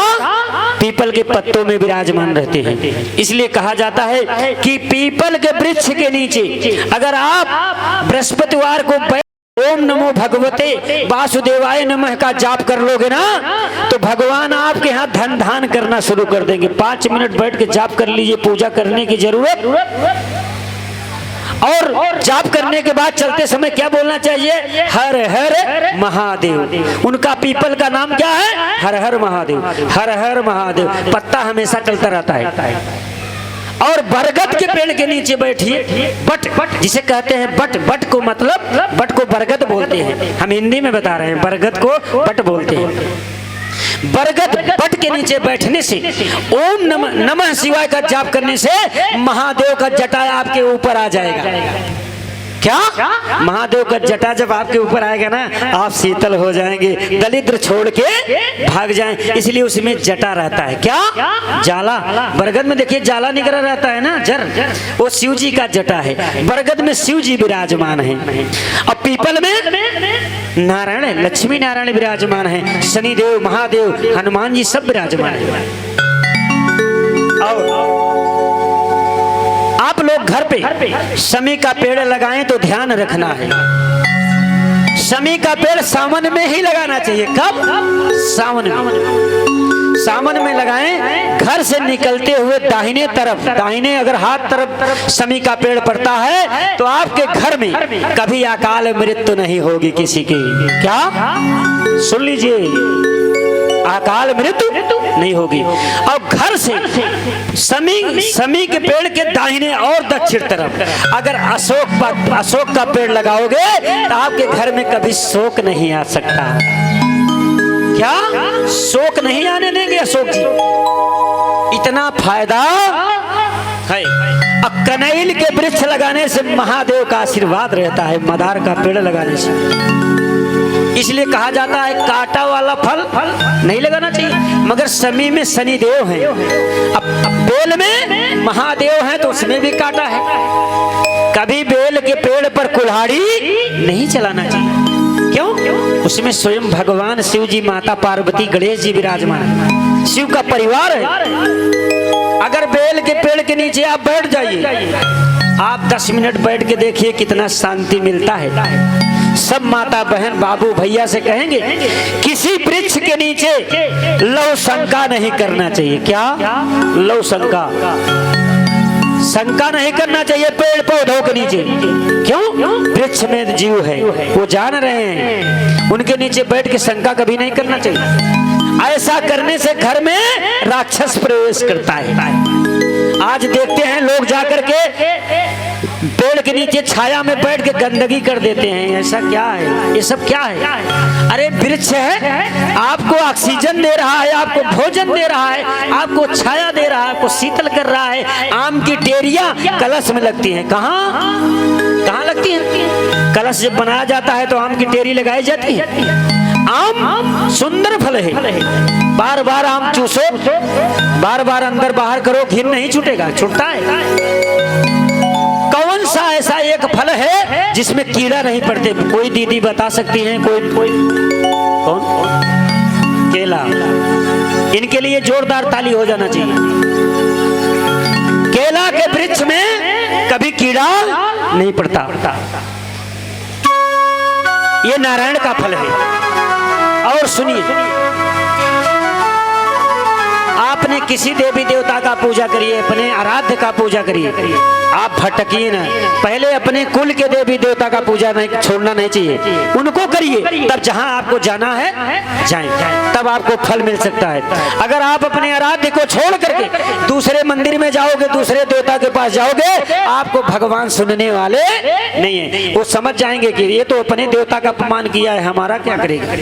पीपल के पत्तों में विराजमान रहते हैं। इसलिए कहा जाता है कि पीपल के वृक्ष के नीचे अगर आप बृहस्पतिवार को ओम नमो भगवते वासुदेवाय नमः का जाप कर लोगे ना तो भगवान आपके यहाँ धन दान करना शुरू कर देंगे। 5 मिनट बैठ के जाप कर लीजिए, पूजा करने की जरूरत। और जाप करने के बाद चलते समय क्या बोलना चाहिए? हर हर महादेव। उनका पीपल का नाम क्या है? हर हर महादेव, हर हर महादेव। पत्ता हमेशा चलता रहता है। और बरगद के पेड़ के नीचे बैठिए। बट जिसे कहते हैं बट को मतलब, बट को बरगद बोलते हैं, हम हिंदी में बता रहे हैं, बरगद को बट बोलते हैं। बरगद बट के नीचे बैठने से, ओम नमः शिवाय का जाप करने से महादेव का जटा आपके ऊपर आ जाएगा। क्या? महादेव का जटा जब आपके ऊपर आएगा ना, आप शीतल हो जाएंगे, दलिद्र छोड़ के भाग जाएं। इसलिए उसमें जटा रहता है। क्या? जाला। बरगद में देखिए जाला निकला रहता है ना, जर, वो शिव जी का जटा है। बरगद में शिव जी विराजमान है, और पीपल में नारायण, लक्ष्मी नारायण विराजमान है, शनिदेव, महादेव, हनुमान जी सब विराजमान है। और आप लोग घर पे शमी का पेड़ लगाएं तो ध्यान रखना है, शमी का पेड़ सावन में ही लगाना चाहिए। कब? सावन में। सावन में लगाएं। घर से निकलते हुए दाहिने तरफ, दाहिने अगर हाथ तरफ शमी का पेड़ पड़ता है तो आपके घर में कभी अकाल मृत्यु नहीं होगी किसी की। क्या? सुन लीजिए, अकाल मृत्यु नहीं होगी। और घर से शमी के पेड़ के दाहिने और दक्षिण तरफ अगर अशोक का पेड़ लगाओगे तो आपके घर में कभी शोक नहीं आ सकता। क्या? शोक नहीं आने देंगे अशोक जी, इतना फायदा है। अब कनैल के वृक्ष लगाने से महादेव का आशीर्वाद रहता है, मदार का पेड़ लगाने से। इसलिए कहा जाता है कांटा वाला फल नहीं लगाना चाहिए, मगर शमी में शनिदेव हैं, अब बेल में महादेव हैं तो उसमें भी कांटा है। कभी बेल के पेड़ पर कुल्हाड़ी नहीं चलाना चाहिए। क्यों? उसमें स्वयं भगवान शिव जी, माता पार्वती, गणेश जी विराजमान है, शिव का परिवार है। अगर बेल के पेड़ के नीचे आप बैठ जाइए, आप 10 मिनट बैठ के देखिए कितना शांति मिलता है। सब माता बहन बाबू भैया से कहेंगे किसी वृक्ष के नीचे लव शंका नहीं करना चाहिए। क्या? लव शंका, शंका नहीं करना चाहिए पेड़ पौधों के नीचे। क्यों? वृक्ष में जीव है, वो जान रहे हैं, उनके नीचे बैठ के शंका कभी नहीं करना चाहिए। ऐसा करने से घर में राक्षस प्रवेश करता है। आज देखते हैं लोग जाकर के पेड़ के नीचे छाया में बैठ के गंदगी कर देते हैं। ऐसा क्या है? ये सब क्या है? अरे वृक्ष है, आपको ऑक्सीजन दे रहा है, आपको भोजन दे रहा है, आपको छाया दे रहा है, आपको शीतल कर रहा है। आम की टेरियां कलश में लगती हैं। कहाँ लगती हैं? कलश जब बनाया जाता है तो आम की टेरी लगाई जाती है। आम सुंदर फल है, बार बार आम चूसो, बार बार अंदर बाहर करो, घिन नहीं छूटेगा, छूटता है। कौन सा ऐसा एक फल है जिसमें कीड़ा नहीं पड़ते? कोई दीदी बता सकती हैं? कोई कौन? केला। इनके लिए जोरदार ताली हो जाना चाहिए। केला के वृक्ष में कभी कीड़ा नहीं पड़ता। ये नारायण का फल है। और सुनिए, आपने किसी देवी देवता का पूजा करिए, अपने आराध्य का पूजा करिए, आप भटकिए ना। पहले अपने कुल के देवी देवता का पूजा नहीं छोड़ना नहीं चाहिए, उनको करिए, तब जहां आपको जाना है जाएं, तब आपको फल मिल सकता है। अगर आप अपने आराध्य को छोड़ करके दूसरे मंदिर में जाओगे, दूसरे देवता के पास जाओगे, आपको भगवान सुनने वाले नहीं है। वो समझ जाएंगे कि ये तो अपने देवता का अपमान किया है, हमारा क्या करेगा।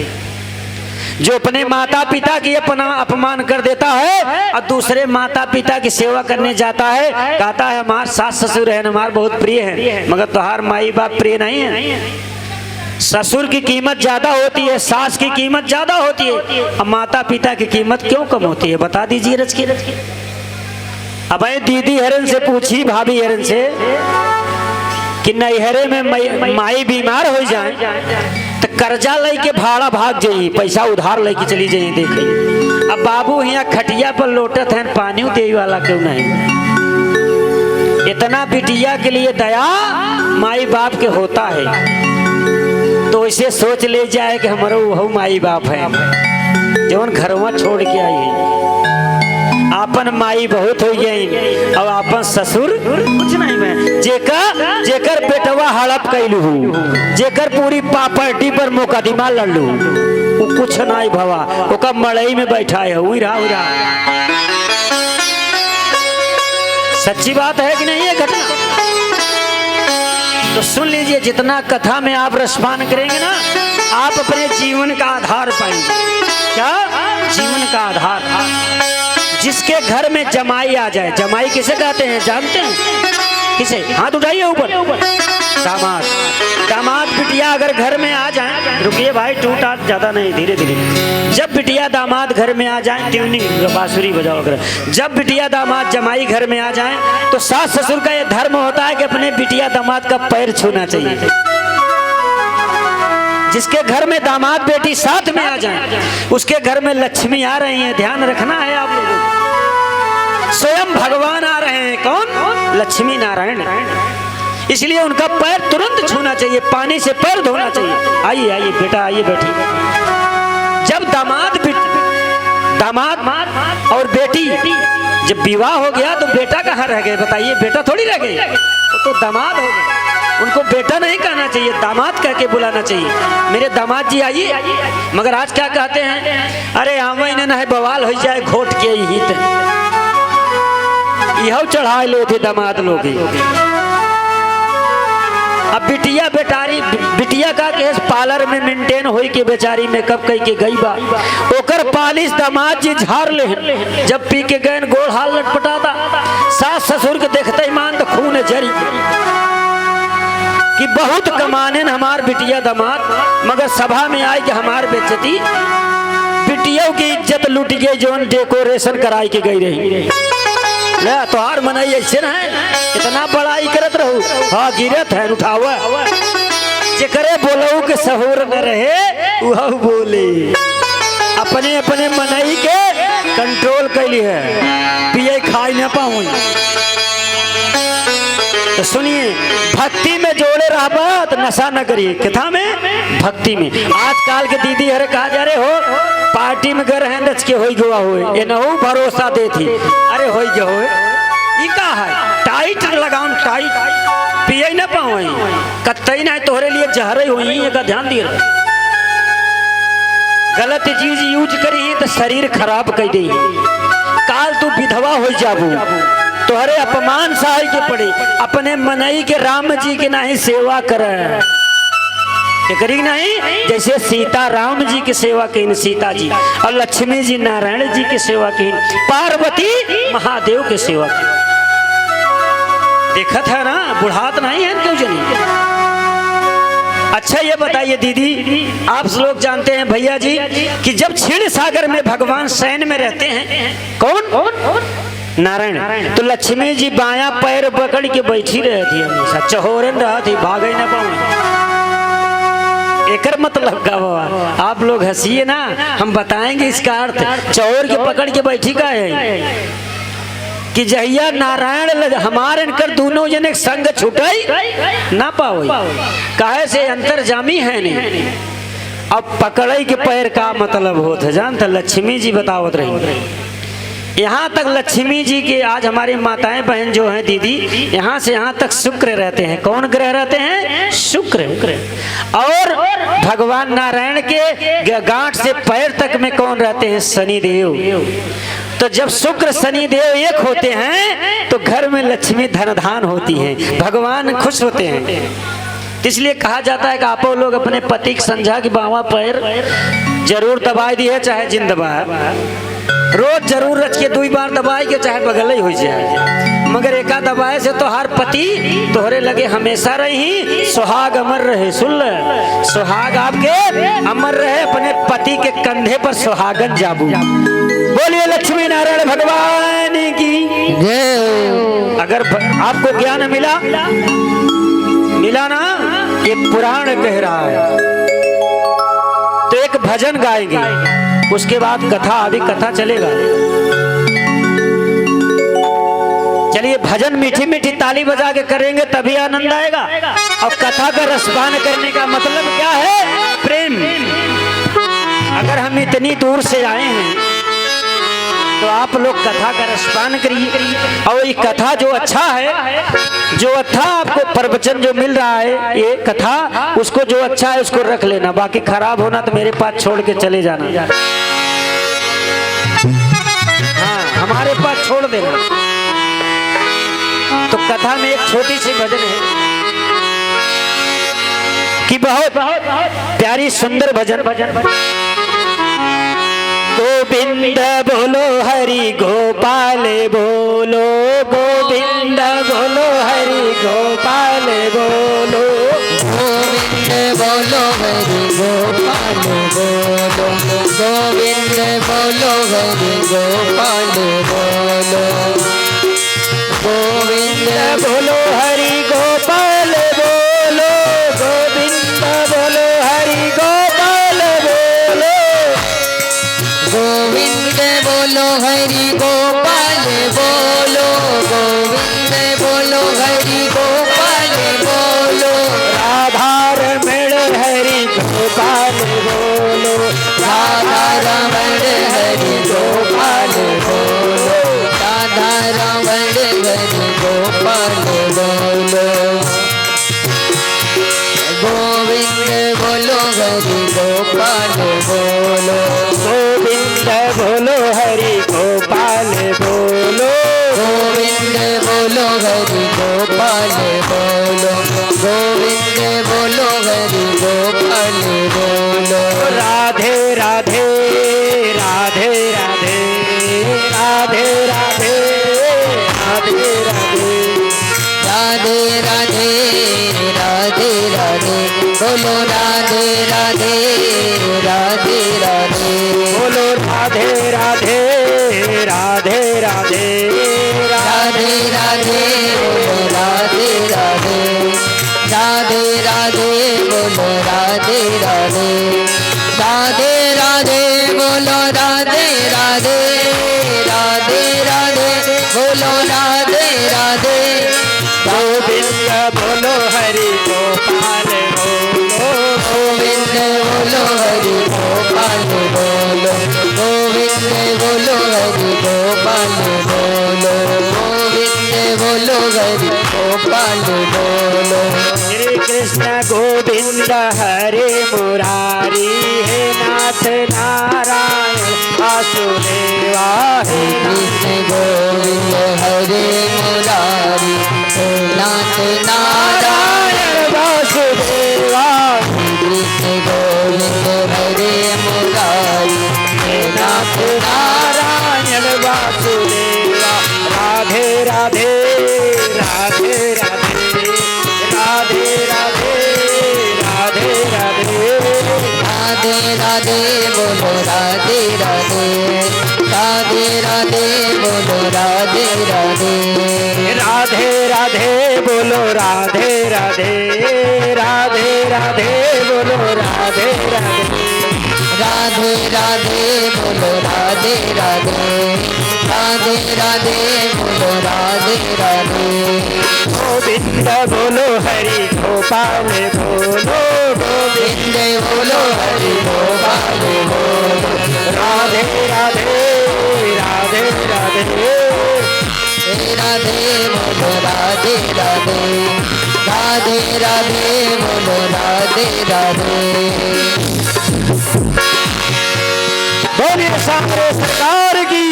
जो अपने माता पिता की अपमान कर देता है और दूसरे माता पिता की सेवा करने जाता है, कहता है हमारे सास ससुर है, हमारे बहुत प्रिय है, मगर तुम्हार माई बाप प्रिय नहीं है। ससुर की कीमत ज्यादा होती है, सास की कीमत ज्यादा होती है, अब माता पिता की कीमत क्यों कम होती है? बता दीजिए रच के। अब दीदी हरन से पूछी, भाभी हरन से, कि नैहरे में माई बीमार हो जाए तो कर्जा लेके भाड़ा भाग जाइए, पैसा उधार लेके चली जाइए। देखे अब बाबू यहाँ खटिया पर लोटत है, पानी दे वाला क्यों नहीं? इतना बिटिया के लिए दया माई बाप के होता है, तो इसे सोच ले जाए कि हमारा वह माई बाप है जौन घरवा छोड़ के आई है। आपन माई बहुत हो गई, अब आपन ससुर कुछ नहीं में। जेकर बेटवा हड़प कैलू, जेकर पूरी प्रॉपर्टी पर मुकदमा लड़लू, वो कुछ नहीं भवा, ओका मड़ई में बैठा है। उइरा सच्ची बात है कि नहीं है घटना? तो सुन लीजिए, जितना कथा में आप रसपान करेंगे ना, आप अपने जीवन का आधार पाएंगे। क्या? जीवन का आधार। जिसके घर में जमाई आ जाए, जमाई किसे कहते हैं जानते हैं? किसे? हाथ उठाइए ऊपर। दामाद। दामाद बिटिया अगर घर में आ जाए, रुकिए भाई, टूटा ज्यादा नहीं, धीरे धीरे। जब बिटिया दामाद घर में आ जाए, ट्यूनिंग बांसुरी बजाओ अगर, जब बिटिया दामाद जमाई घर में आ जाए तो सास ससुर का ये धर्म होता है कि अपने बिटिया दामाद का पैर छूना चाहिए। जिसके घर में दामाद बेटी साथ में आ जाए उसके घर में लक्ष्मी आ रही है, ध्यान रखना है आप लोगों को। स्वयं भगवान आ रहे हैं, कौन? लक्ष्मी नारायण। इसलिए उनका पैर तुरंत छूना चाहिए, पानी से पैर धोना चाहिए। आइए आइए बेटा, आइए बैठिए। जब दामाद और बेटी जब विवाह हो गया तो बेटा कहाँ रह गए? बताइए, बेटा थोड़ी रह गए, वो तो दामाद हो गए। उनको बेटा नहीं कहना चाहिए, दामाद कह के बुलाना चाहिए। मेरे दामाद जी आइए। मगर आज क्या कहते हैं? अरे आवा इन्हें ना बवाल हो जाए, घोट के ही यह चढ़ा ले थे दामाद लोग। अब बिटिया बेटारी, बिटिया का केस पार्लर में मेंटेन होई के बेचारी मेकअप कई के गई बा, ओकर पालिश दामाद जी झाड़ ले। जब पी के गए गोड़ हाल लटपटाता, सास ससुर के देखते ही मान तो खून जरी कि बहुत कमाने हमार बिटिया दामाद, मगर सभा में आई कि हमार बेइज्जती। बिटियों की इज्जत लूट गई जो डेकोरेशन कराई के गई रही। तोहार मनाई ऐसे ना है, इतना बड़ाई करत रहू। हाँ गिरत है, उठावा जेकरे बोलऊ के सहूर न रहे वह बोले। अपने अपने मनाई के कंट्रोल कैली है, पिए खाई न पाऊ। तो सुनिए, भक्ति में जोड़े रहा तो नशा न करिए। कथा में, भक्ति में। आजकल के दीदी हरे कहा जा रहे हो पार्टी में गए हैं नच के हो गवा हो, ये न भरोसा दे थी। अरे हो गया हो, ये का है? टाइट लगाओ, टाइट पिए न पाओ, कतई नहीं तोहरे लिए जहर हुई का ध्यान दिए। गलत चीज यूज करी तो शरीर खराब कर दी। काल तू विधवा हो जाबू, तोहरे अपमान सहाय के पड़े। अपने मनई के राम जी के नहीं सेवा करे, करी नहीं। जैसे सीता राम जी की सेवा की, सीता जी, और लक्ष्मी जी नारायण जी की सेवा की, पार्वती महादेव की सेवा की। देखा था ना, बुढ़ात नहीं है क्यों जनी। अच्छा ये बताइए दीदी, आप लोग जानते हैं भैया जी कि जब क्षीण सागर में भगवान शयन में रहते हैं, कौन? नारायण। तो लक्ष्मी जी बायां पैर पकड़ के बैठी रही थी, हमेशा चहोरन रहा थी, भागे न पाऊं। एकर मतलब का बाबा, आप लोग हंसिए ना, हम बताएंगे इसका अर्थ। चौर के पकड़ के बैठी का है कि जहिया नारायण हमारे इनकर दोनों जने संग छुटाई ना पाओ, काहे से अंतर्जामी है नहीं। अब पकड़ई के पैर का मतलब होता जानता, लक्ष्मी जी बतावत रही। यहाँ तक लक्ष्मी जी के आज हमारी माताएं बहन जो हैं दीदी, यहाँ से यहाँ तक शुक्र रहते हैं। कौन ग्रह रहते हैं? शुक्र। और भगवान नारायण के गांठ से पैर तक में कौन रहते हैं? शनिदेव। तो जब शुक्र शनिदेव एक होते हैं तो घर में लक्ष्मी धनधान होती है, भगवान खुश होते हैं। इसलिए कहा जाता है कि आप लोग अपने पति की समझा कि बावा पैर जरूर दबाई दिए, चाहे जिन दबाए, रोज जरूर रच के 2 बार दबाए के, चाहे बगल ही हो जाए, मगर एका दबाए से तो हर पति तोहरे लगे हमेशा रही, सुहाग अमर रहे। सुन ले, सुहाग आपके अमर रहे, अपने पति के कंधे पर सुहागन जाबू। बोलिए लक्ष्मी नारायण भगवान की जय। अगर आपको ज्ञान मिला ना, ये पुराण कह रहा है, तो एक भजन गाएंगे, उसके बाद कथा, अभी कथा चलेगा। चलिए भजन मीठी मीठी ताली बजा के करेंगे तभी आनंद आएगा। और कथा का रसपान करने का मतलब क्या है? प्रेम। अगर हम इतनी दूर से आए हैं तो आप लोग कथा का रसपान करिए। और ये कथा जो अच्छा है, जो अच्छा आपको प्रवचन जो मिल रहा है, ये कथा उसको जो अच्छा है उसको रख लेना, बाकी खराब होना तो मेरे पास छोड़ के चले जाना। हाँ, हमारे पास छोड़ देना। तो कथा में एक छोटी सी भजन है कि बहुत प्यारी सुंदर भजन। गोविंद बोलो हरि गोपाल बोलो, गोविंद बोलो हरि गोपाल बोलो गोविंद बोलो हरि गोपाल बोलो गोविंद बोलो हरि गोपाल बोलो गोविंद बोलो हरि गोपाल बोलो गोविंद बोलो हरि गोपाल बोलो गोविंद बोलो हरि गोपाल बोलो गोविंद बोलो हरि गोपाल बोलो राधार मेड़ हरि गोपाल बोलो राधा रमण हरि गोपाल बोलो राधा रमण हरि गोपाल बोलो गोविंद बोलो हरि गोपाल बोलो गोविंद बोलो हरि गोपाल बोलो गोविंद बोलो हरि गोपाल बोलो गोविंद बोलो हरि गोपाल बोलो राधे राधे राधे राधे राधे राधे राधे राधे राधे राधे राधे राधे बोलो राधे राधे राधे राधे बोलो राधे राधे राधे राधे राधे राधे बोलो राधे राधे राधे राधे बोलो राधे राधे राधे राधे बोलो राधे राधे राधे राधे बोलो राधे राधे गोविंद बोलो हरि गोपाल बोलो गोविंद बोलो हरि गोपाल बोलो गोविंद बोलो हरि गोपाल बोलो गोविंद बोलो हरि गोपाल बोलो श्री कृष्ण गोविंद हरे मुरारी हे नाथ नारायण वासुदेवा हे कृष्ण गोविंद हरे मुरारी हे नाथ नारायण नारायण वासुदेवा कृष्ण गोविंद हरे मुरारी हे नाथ नारायण वासुदेवा राधे राधे राधे राधे राधे राधे राधे राधे राधे राधे बोलो राधे राधे राधे राधे बोलो राधे राधे राधे राधे बोलो राधे राधे राधे राधे बोलो राधे राधे राधे राधे बोलो राधे राधे राधे राधे बोलो राधे राधे गोविंद बोलो हरि गोपाल बोलो गोविंद बोलो हरि गोपाल बोलो राधे राधे राधे राधे राधे बोलो राधे राधे राधे राधे बोलो राधे राधे बोलिए सामने सरकार की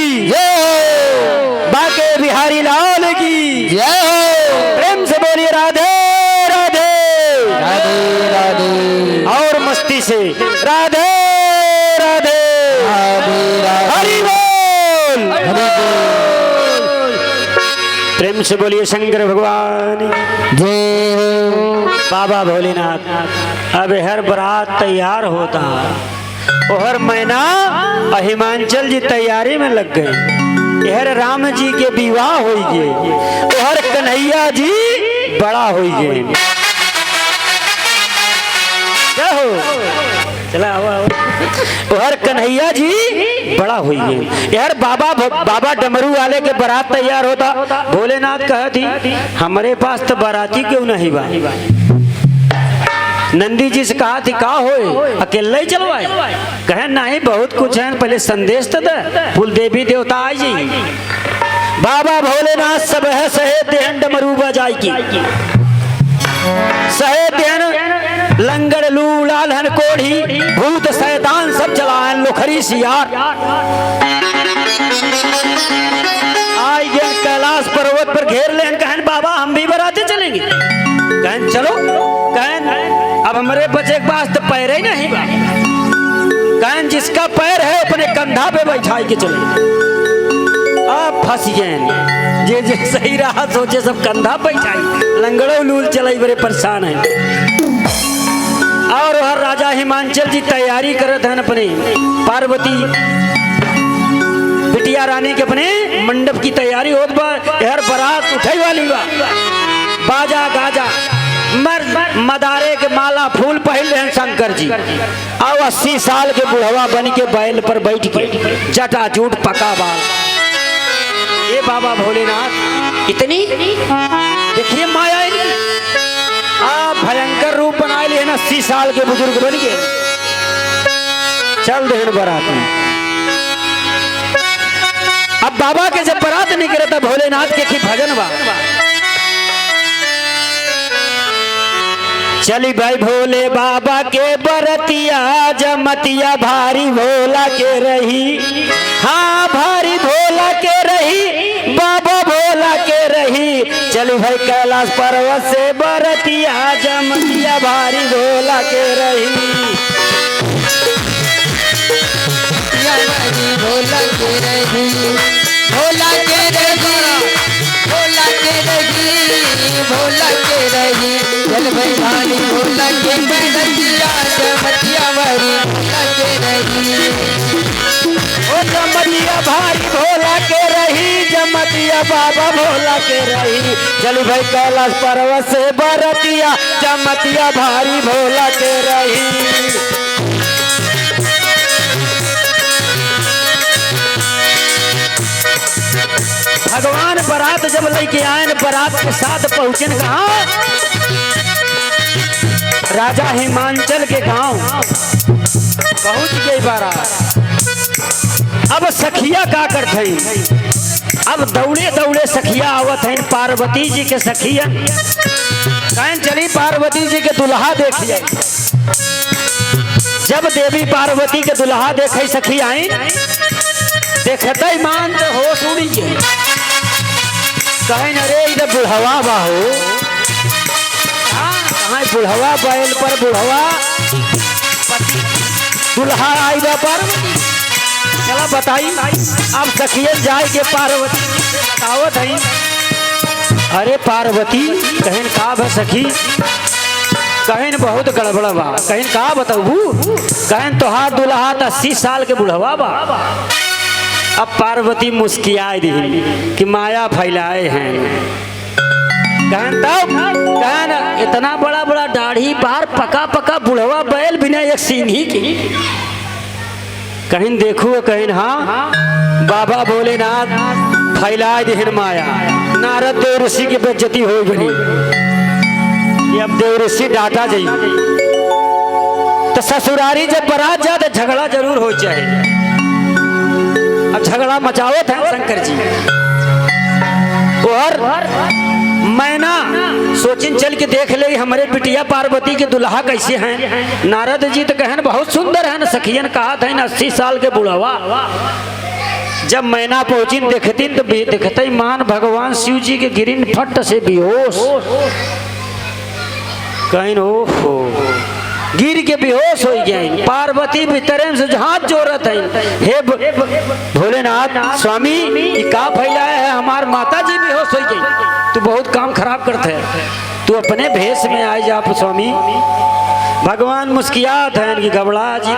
बाके बिहारी लाल की जय हो प्रेम से बोलिए राधे राधे राधे राधे और मस्ती से राधे राधे राधे राधे हरि बोल हरि बोल प्रेम से बोलिए शंकर भगवान जय हो बाबा भोलेनाथ। अब हर बारात तैयार होता और मैना और हिमांचल जी तैयारी में लग गए। हर राम जी के विवाह हो गए और कन्हैया जी बड़ा हो गए। क्या हो चला और कन्हैया जी बड़ा हुई है यार। बाबा डमरू वाले के बारात तैयार होता। भोलेनाथ कहा थी हमारे पास तो बाराती क्यों नहीं बा। नंदी जी से कहा थी का होए अकेले ही चलवाए। कहे नहीं बहुत कुछ है पहले संदेश तो दे फूल देवी देवता आई जी। बाबा भोलेनाथ सब है सहे देहन डमरू बजाई की सहे देहन लंगड़ लू लालहन कोढ़ी भूत शैतान सब चलाएं लोखरी सियार। आई गए कैलाश पर्वत पर घेर लेन कहन बाबा हम भी बराते चलेंगे। कहन चलो कहन अब हमारे बच्चे के पास तो पैर ही नहीं बा। कहन जिसका पैर है अपने कंधा पे बैठाई के चले। अब फंस गए। जे जे सही रहा सोचे सब कंधा बैठाई, लंगड़ो लूल चलाई बड़े परेशान है। और हर राजा हिमांचल जी तैयारी करत हैं अपने पार्वती बिटिया रानी के अपने मंडप की तैयारी होत बा। यार बारात उठाई वाली बा, बाजा गाजा मर्द मदारे के माला फूल पहन रहे हैं शंकर जी। और 80 साल के बुढ़वा बन के बैल पर बैठ के जटा जूट पका बाल। ये बाबा भोलेनाथ इतनी देखिए माया भयंकर रूप बनाए लिए 80 साल के बुजुर्ग बन के चल देन बारात में। अब बाबा के जब बारात निकले तब भोलेनाथ के भजन बा। चली भाई भोले बाबा के बरतिया जमतिया भारी भोला के रही। हाँ भारी भोला के रही, बाबा भोला के रही। चली भाई कैलाश पर्वत से बरतिया जमतिया भारी भोला के रही। भोला के रही, भोला के रही, भोला के रही, भोला के रही। चल भाई भारी भोला के बरतिया जमतिया भारी भोला के रही। ओ जमतिया भारी भोला के रही, जमतिया बाबा भोला के रही। चल भाई कैलाश पर्वत से बरतिया जमतिया भारी भोला के रही। भगवान बारात जब लेके आए बारात के साथ पहुंचे कहा राजा हिमांचल के गांव पहुंच गई बारात। अब सखिया का करते अब दौड़े दौड़े सखिया आवत है पार्वती जी के सखिया कहीं चली पार्वती जी के दुल्हा देखिए। जब देवी पार्वती के दुल्हा देखे सखी आई देखते ही मान तो होश उड़ी गए। कहीं अरे इधर बुढ़वा बाहो कहाँ बुढ़वा बैल पर बुढ़वा दुल्हा आई बा पार्वती। चला बताई अब सखियन जाए के पार्वती बतावत है। अरे पार्वती कहन का भा सखी कहन बहुत गड़बड़ बा। कहन का बताऊ कहन तोहार दुल्हा 80 साल के बुढ़वा बा। अब पार्वती मुस्कियाई दी कि माया फैलाए हैं। कहन कहन इतना बड़ा बड़ा दाढ़ी बार पका पका बुढ़वा बैल बिना एक सींगी की। कहीं देखो कहीं हाँ बाबा भोलेनाथ फैलाए दी माया। नारद देव ऋषि की बेइज्जती हो बनी। अब देव ऋषि डांटा जाई तो ससुरारी जब बारात जाए तो झगड़ा जरूर हो जाए। अब झगड़ा मचावत है शंकर जी और मैना सोचिन चल के देख ले हमारे बिटिया पार्वती के दुल्हा कैसे हैं। नारद जी तो कहन बहुत सुंदर है न सखियन कहा था 80 साल के बुढ़वा। जब मैना पहुंचिन देखतीन तो देखते मान भगवान शिव जी के गिरिन फट से बेहोश कहीं हो गिर के बेहोश हो गए। पार्वती भीतर से हाथ जोड़त है हे भोलेनाथ स्वामी ये का फैलाया है हमार माता जी बेहोश हो गई। तू बहुत काम खराब करते है तू अपने भेष में आ जा स्वामी। भगवान मुस्कियात है कि घबरा जी।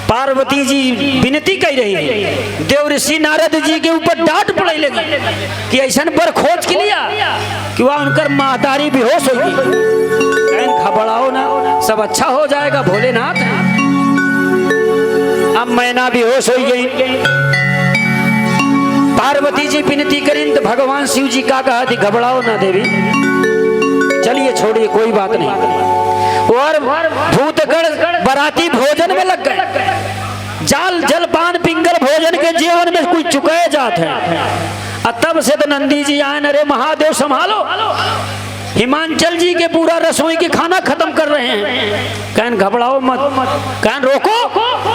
पार्वती जी विनती कर रही है देव ऋषि नारद जी के ऊपर डांट पड़े लगी कि ऐसा बर खोज के लिया कि वह उनकर मातारी बेहोश हो गई। घबराओ ना सब अच्छा हो जाएगा भोलेनाथ। अब मैना बेहोश हो गई। पार्वती जी विनती करें तो भगवान शिव जी का कहा थी घबराओ ना देवी चलिए छोड़िए कोई बात नहीं। और भूतगण बाराती भोजन में लग गए। जाल जलपान पिंगल भोजन के जीवन में कुछ चुकाए जाते हैं। तब से तो नंदी जी आए अरे महादेव संभालो हिमांचल जी के पूरा रसोई के खाना खत्म कर रहे हैं। कहन घबराओ मत कहन रोको।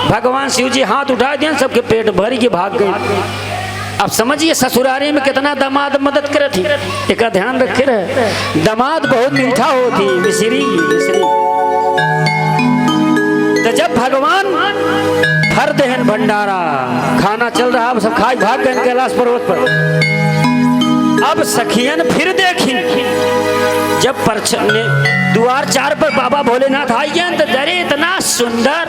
भगवान शिव जी हाथ उठा दिए सबके पेट भर के भाग गए। अब समझिए ससुरारी में कितना दामाद मदद करे थी। एक ध्यान रखे रहे दामाद बहुत मीठा होती मिश्री। तो जब भगवान भर देहन भंडारा, खाना चल रहा, अब सब खाए भाग गए कैलाश पर्वत पर। अब सखियन फिर देखी, जब परछन ने द्वार चार पर बाबा भोलेनाथ आई गए तो दरे इतना सुंदर,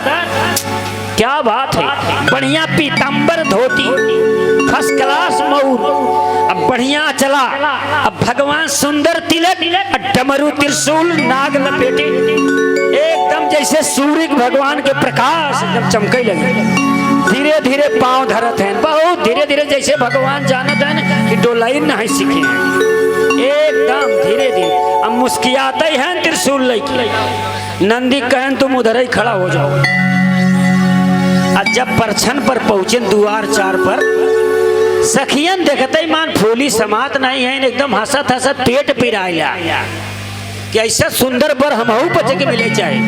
क्या बात है, बढ़िया पीतांबर धोती, फर्स्ट क्लास मऊर, अब बढ़िया चला, अब भगवान सुंदर तिलक, डमरू त्रिशूल नाग लपेटे, एकदम जैसे सूर्य भगवान के प्रकाश एकदम चमके लगे। धीरे धीरे पांव धरत हैं, बहुत धीरे धीरे, जैसे भगवान जानत हैं कि डोलाई नहीं सीखे हैं, एकदम धीरे धीरे। अब मुस्कियाते हैं त्रिशूल लेके, नंदी कहन तुम उधर ही खड़ा हो जाओ। अब जब परछन पर पहुंचे द्वार चार पर, सखियन देखते मान फूली समात नहीं है, एकदम हंसत हंसत पेट पिराया कि ऐसा सुंदर बर हमहू पचे के मिले चाहे।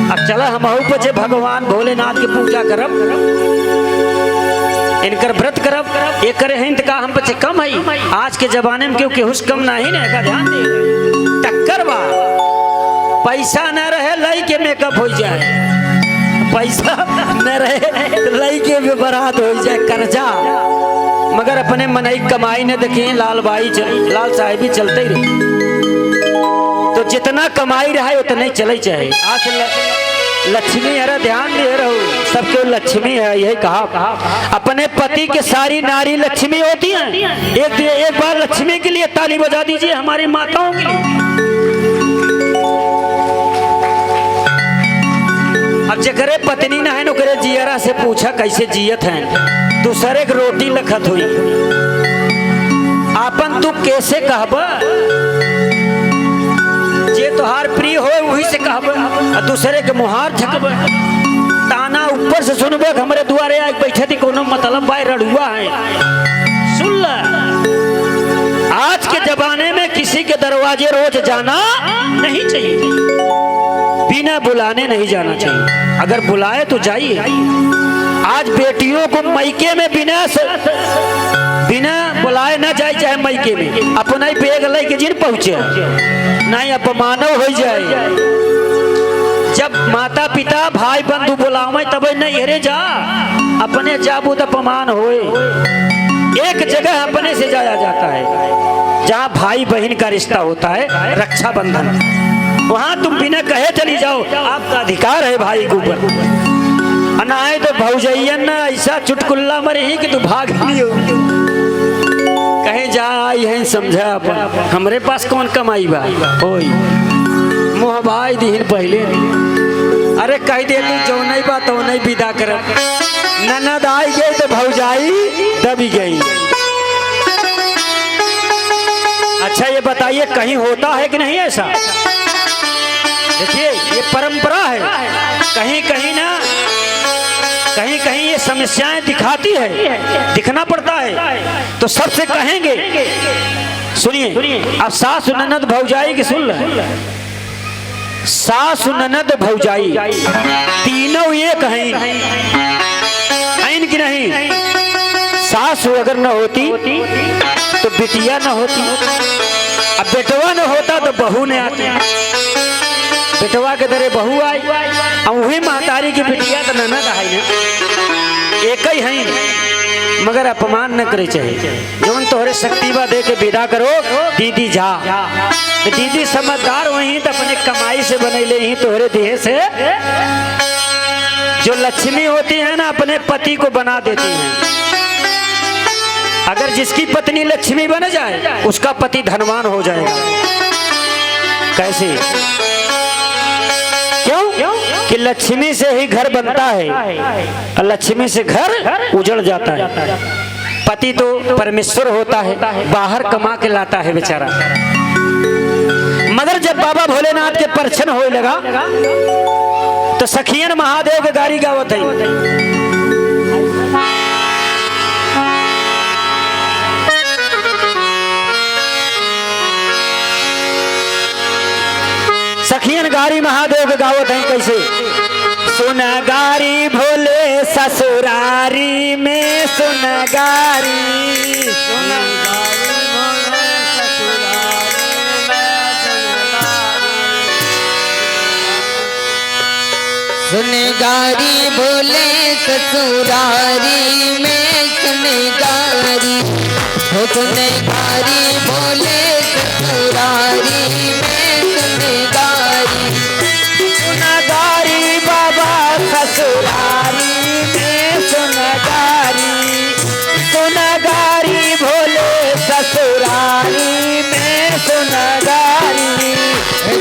अब चला हमहू पचे भगवान भोलेनाथ की पूजा करब, इनकर व्रत करब, ये करे हैं का हम पचे कम है। आज के जमाने में क्यों केहुस कम नहीं ना का ध्यान दे, टक्कर बा, पैसा न रहे लई के मेकअप हो जाए, पैसा न रहे लई के भी बरात हो जाए, कर्जा। मगर अपने मनई कमाई ने देखिए, लाल साहिबी चलते ही रही, तो जितना कमाई रहा है उतना ही चले चाहे। आज लक्ष्मी, अरे ध्यान दे रहो, सबके लक्ष्मी है, यही कहा। अपने पति के सारी नारी लक्ष्मी होती हैं। एक बार लक्ष्मी के लिए ताली बजा दीजिए, हमारी माताओं के लिए। अब जकरे पत्नी ना है नुकरे जियरा से पूछा कैसे जियत हैं, दूसरे के रोटी लखत हुई, आपन तू कैसे कहबा, जे तोहार प्रिय हो वही से कहबा, दूसरे के मुहार थकबा, ताना ऊपर से सुनबे हमरे दुआरे आके बैठे थी, कोनो मतलब भाई रड़ुआ है। सुन ल, आज के जमाने में किसी के दरवाजे रोज जाना नहीं चाहिए, बिना बुलाने नहीं जाना चाहिए, अगर बुलाए तो जाइए। आज बेटियों को मैके में बिना बुलाए ना जाए, चाहे मैके में अपना ही बेग लेके जिन पहुंचे, नहीं अपमानव हो जाए। जब माता पिता भाई बंधु बुलावे तब नहीं अरे जा, अपने जाबू तो अपमान होए। एक जगह अपने से जाया जाता है जहाँ भाई बहन का रिश्ता होता है, रक्षा बंधन, वहां तुम बिना कहे चली जाओ, आपका अधिकार है भाई के ऊपर। ना है तो भौजैयन ना ऐसा चुटकुल्ला मरे ही कि तू भाग लियो, कहीं जा आई है समझा अपन, हमरे पास कौन कमाई बा होई, मोह भाई दीन पहले, अरे कह देली जो नहीं बा तो नहीं विदा करब, ननद आई गई तो भौजाई दबी गई। अच्छा ये बताइए कहीं होता है कि नहीं ऐसा? देखिए ये परंपरा है, कहीं कहीं ना कहीं कहीं ये समस्याएं दिखाती है, दिखना पड़ता है। तो सबसे कहेंगे, सुनिए, अब सास ननद भौजाई की सुन ले, सास ननद भौजाई तीनों ये कहें कि नहीं, सास अगर न होती तो बिटिया न होती, अब बेटवा न होता तो बहू ने आती, बेटवा के दरे बहू आई, वही महतारी की बिटिया तो ननद आई ना, एक ही है, मगर अपमान न करे चाहिए। जोन तोहरे शक्तिवा दे के विदा करो, दीदी जा, तो दीदी समझदार वही तो अपने कमाई से बने ले ही तोहरे देह से। जो लक्ष्मी होती है ना अपने पति को बना देती हैं, अगर जिसकी पत्नी लक्ष्मी बन जाए उसका पति धनवान हो जाएगा। कैसे? क्यों? कि लक्ष्मी से ही घर बनता है और लक्ष्मी से घर उजड़ जाता है। पति तो परमेश्वर होता है, बाहर कमा के लाता है बेचारा। मगर जब बाबा भोलेनाथ के परछन होए लगा तो सखियन महादेव के गारी गावत है, सखियन गारी महादेव के गावत है कैसे? सुन गारी भोले ससुरारी में, सुन गारी, सुन सुने गारी बोले ससुरारी में सुने गारी हो सुने गारी बोले ससुरारी में सुने गारी सुनगारी बाबा ससुरारी में सुनगारी भोले ससुरारी में सुनगारी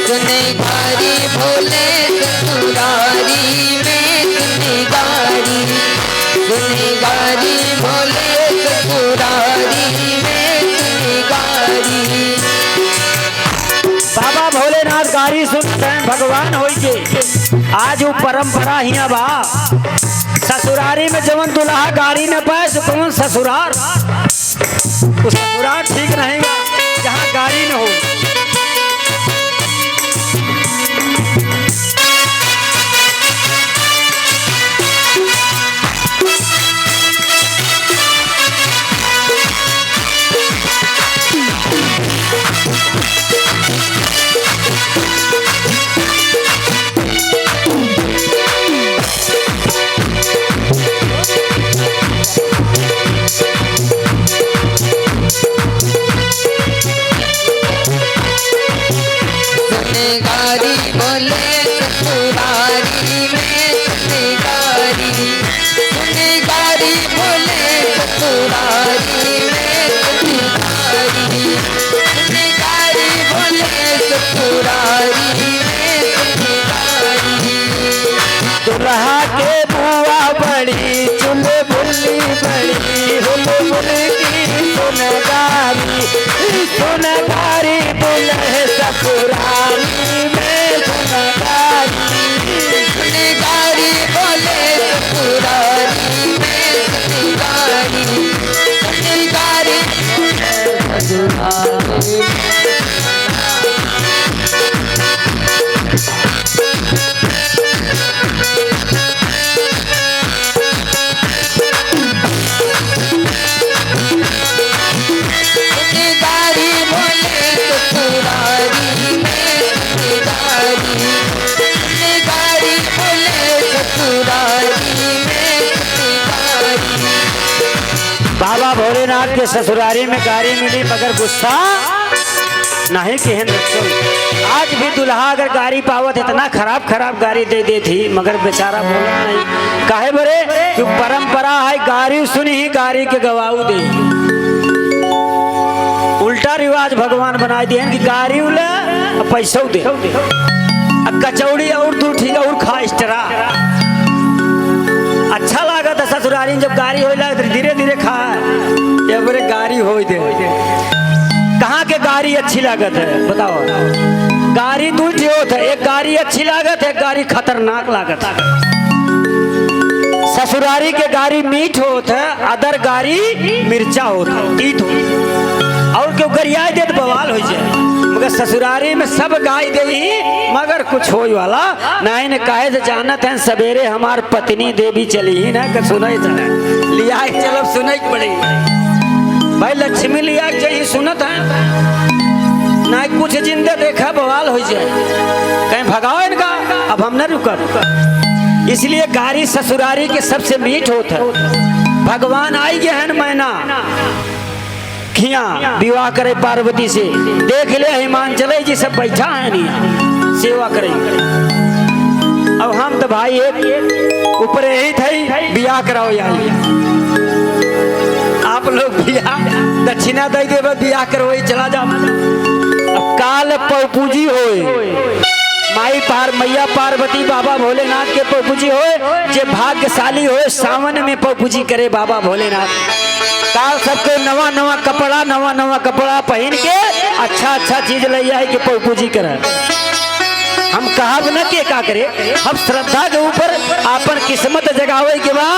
सुने गारी बोले ससुरारी में सुने गारी बोले ससुरारी में सुने गारी। बाबा भोलेनाथ गारी सुनते हैं भगवान हो आज वो परंपरा ही बा ससुरारी में जवन दुल्हा गाड़ी न पाए तो कौन ससुरार तो ससुरार ठीक रहेगा जहाँ गाड़ी न हो। गारी बोले ससुरारी में सुने गारी बोले ससुरारी में सुने गारी बोले ससुरारी में सुने गारी। दुल्हा के बुआ बड़ी चुलबुली बड़ी हुलबुल की सुनगारी बोले ससुरारी में सुने गारी बोले ससुरारी में सुने गारी ससुरारी बाबा भोलेनाथ के ससुरारी में गाड़ी मिली मगर गुस्सा नहीं कहन रखो। आज भी दुल्हा अगर गाड़ी पावत इतना खराब गाड़ी दे दी थी मगर बेचारा बोला नहीं काहे बरे कि परंपरा है गाड़ी सुनी ही गाड़ी के गवाऊ दे। उल्टा रिवाज भगवान बना दिए कि गाड़ी उला पैसा दे कचौड़ी और तू ठीक और खा एक्स्ट्रा अच्छा लगा था ससुरारी जब गाड़ी हो धीरे धीरे खा या बड़े गाड़ी हो दे कहाँ के गाड़ी अच्छी लागत है बताओ। गाड़ी दू होता है एक गाड़ी अच्छी लागत है एक गाड़ी खतरनाक लागत है। ससुरारी के गाड़ी मीठ होता है अदर गाड़ी मिर्चा होता है तीत होता और क्यों गरिया दे तो बवाल हो जाए मगर ससुरारी में सब गाय दे मगर कुछ हो वाला नहीं ने कहे से जानत है सवेरे हमार पत्नी देवी चली ही ना कर सुनाई चले लिया चलो सुनाई पड़ी भाई लक्ष्मी लिया चाहिए सुनत है ना कुछ जिंदे देखा बवाल हो जाए कहीं भगाओ इनका अब हम न रुकब। इसलिए गाड़ी ससुरारी के सबसे मीठ होता है। भगवान आई गए हैं मैना खिया विवाह करे पार्वती से देख ले हिमांचल जी सब बैठा है नहीं सेवा करे। अब हम तो भाई एक ऊपर यही थे बियाह कराओ यार आप लोग बियाह दक्षिणा दे दे बियाह करो चला जाओ। अब काल पौपूजी होए माई मैया पार्वती बाबा भोलेनाथ के पौपूजी होए जे भाग्यशाली होए सावन में पौपूजी करे बाबा भोलेनाथ काल सबके नवा कपड़ा पहन के अच्छा चीज ले आए के पौपूजी करे। हम कहब न के का करे हम श्रद्धा के ऊपर अपन किस्मत जगावे के बा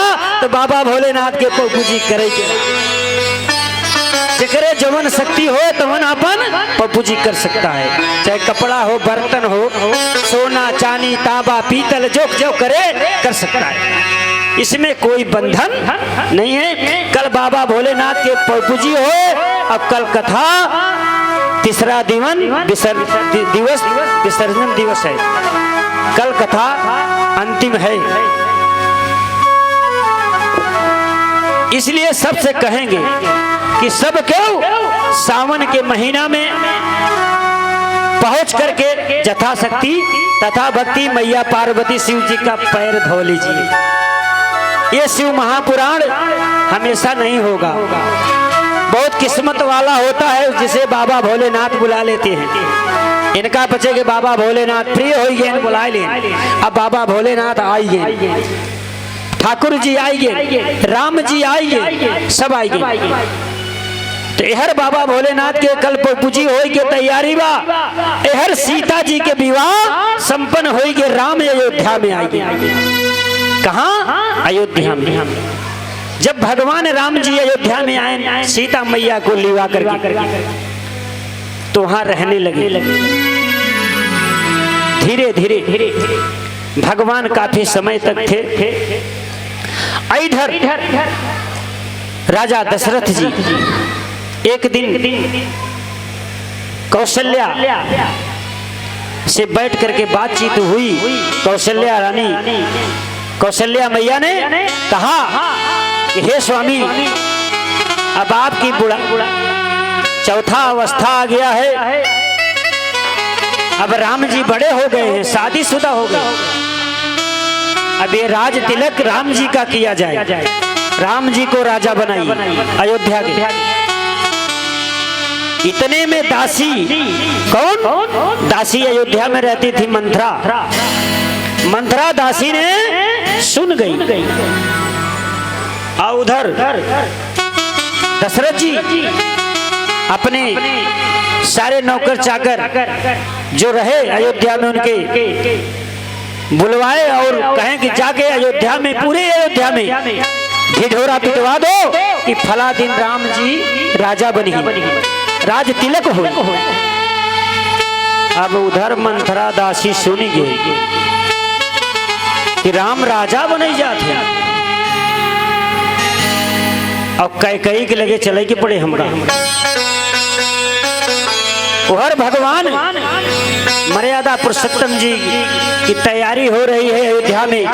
तो बाबा भोलेनाथ के पौपूजी करे के जकरे जवन शक्ति हो तवन अपन पपूजी कर सकता है। चाहे कपड़ा हो बर्तन हो सोना चांदी तांबा पीतल जो करे कर सकता है। इसमें कोई बंधन नहीं है। कल बाबा भोलेनाथ के पपूजी हो। अब कल कथा तीसरा दिवस विसर्जन दिवस है। कल कथा अंतिम है। इसलिए सबसे कहेंगे कि सब क्यों सावन के महीना में पहुंच करके यथाशक्ति तथा भक्ति मैया पार्वती शिव जी का पैर धो लीजिए। ये शिव महापुराण हमेशा नहीं होगा, बहुत किस्मत वाला होता है जिसे बाबा भोलेनाथ बुला लेते हैं। इनका बचे के बाबा भोलेनाथ प्रिय हो गए, बुला ले। अब बाबा भोलेनाथ आइए, ठाकुर जी आइए, राम जी आइए, सब आइए। तो हर बाबा भोलेनाथ के कल्प पूजी हो के तैयारी बा। हर सीता जी के विवाह संपन्न हो के राम अयोध्या में आइए। कहाँ? अयोध्या में। जब भगवान राम जी अयोध्या में आए, सीता मैया को लिवा करके तो वहां रहने लगे। धीरे धीरे भगवान काफी समय तक थे। इधर राजा दशरथ जी एक दिन कौशल्या से बैठ करके बातचीत हुई। कौशल्या रानी, कौशल्या मैया ने कहा कि हे स्वामी, अब आपकी चौथा अवस्था आ गया है। अब राम जी बड़े हो गए हैं, शादीशुदा हो गए। अब ये राज तिलक राम जी का किया जाए, राम जी को राजा बनाइए अयोध्या के। इतने में दासी, कौन दासी अयोध्या में रहती थी? मंथरा। मंथरा दासी ने सुन गई। और उधर दशरथ जी अपने सारे नौकर चाकर जो रहे अयोध्या में उनके बुलवाए और कहें कि जाके अयोध्या में, पूरे अयोध्या में ढिढोरा पिटवा दो कि फला दिन राम जी राजा बनी, राज तिलक हो। अब उधर मंथरा दासी सुनी गई कि राम राजा बने जाते। अब कई के लगे चले के पड़े हमरा। उधर भगवान मर्यादा पुरुषोत्तम जी की तैयारी हो रही है अयोध्या में,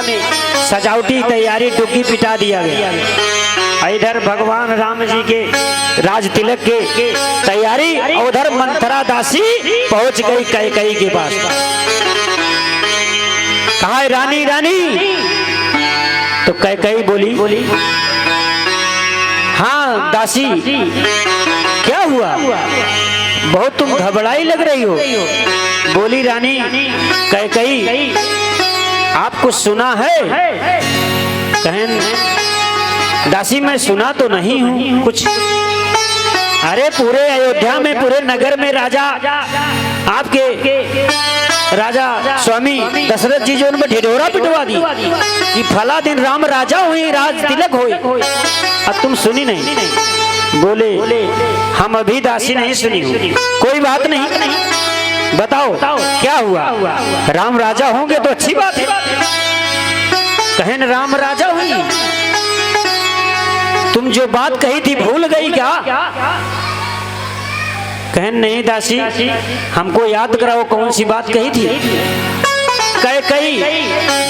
सजावटी तैयारी, डुग्गी पिटा दिया गया। इधर भगवान राम जी के राज तिलक के तैयारी, उधर मंथरा दासी पहुंच गई कैकेयी के पास। कहा है रानी, रानी? तो कैकेयी बोली हाँ दासी, क्या हुआ? बहुत तुम घबराई लग रही हो। बोली रानी कैकेयी, आपको सुना है? कहें दासी मैं सुना तो नहीं हूँ कुछ। अरे पूरे अयोध्या में, पूरे नगर में राजा, आपके राजा स्वामी दशरथ जी जो उन पर ढिढोरा पिटवा दी कि फला दिन राम राजा हुए, राज तिलक हुए, अब तुम सुनी नहीं? बोले हम अभी दासी नहीं सुनी हूँ। कोई बात नहीं, बताओ क्या हुआ? राम राजा होंगे तो अच्छी बात है। कहें राम राजा हुई, तुम जो बात कही थी भूल गई क्या? कहें नहीं दासी, हमको याद कराओ कौन सी बात कही थी। कैकेयी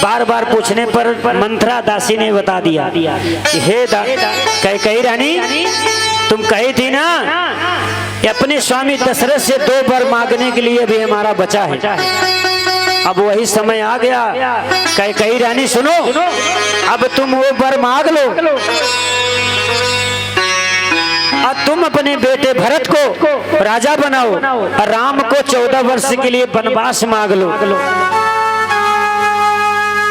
बार बार पूछने पर मंथरा दासी ने बता दिया कि हे कैकेयी रानी, तुम कही थी ना अपने स्वामी दशरथ से 2 वर मांगने के लिए भी हमारा बचा है। अब वही समय आ गया। कैकेयी रानी सुनो, अब तुम वो वर मांग लो और तुम अपने बेटे भरत को राजा बनाओ और राम को 14 वर्ष के लिए वनवास मांग लो।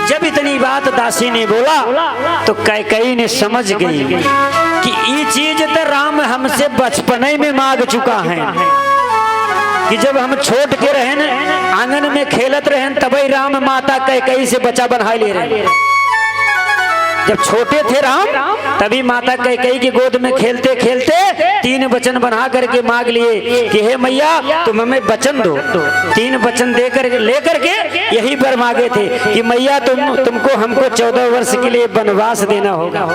जब इतनी बात दासी ने बोला तो कैकेयी ने समझ गई कि ये चीज तो राम हमसे बचपने में मांग चुका है कि जब हम छोट के रहे आंगन में खेलत रहे तभी राम माता कैकेयी से बच्चा बना ले रहे। जब छोटे थे राम तभी माता कैकेयी की गोद में खेलते खेलते 3 वचन बना करके मांग लिए कि हे मैया तुम हमें वचन दो। 3 वचन दे कर लेकर के यही पर मांगे थे कि मैया तुमको हमको 14 वर्ष के लिए वनवास देना होगा।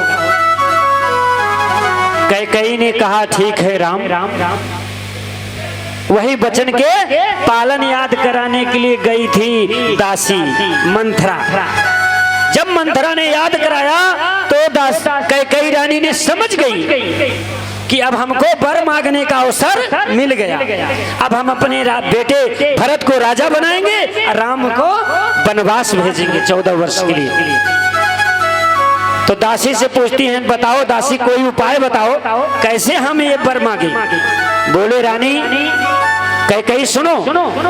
कैकेयी ने कहा ठीक है राम, वही वचन के पालन याद कराने के लिए गई थी दासी मंथरा। जब मंथरा ने याद कराया तो कैकेयी रानी ने समझ गई कि अब हमको वर मांगने का अवसर मिल गया। अब हम अपने बेटे भरत को राजा बनाएंगे और राम को वनवास भेजेंगे 14 वर्ष के लिए। तो दासी से पूछती हैं, बताओ दासी कोई उपाय बताओ कैसे हम ये वर मांगे। बोले रानी कैकेयी सुनो,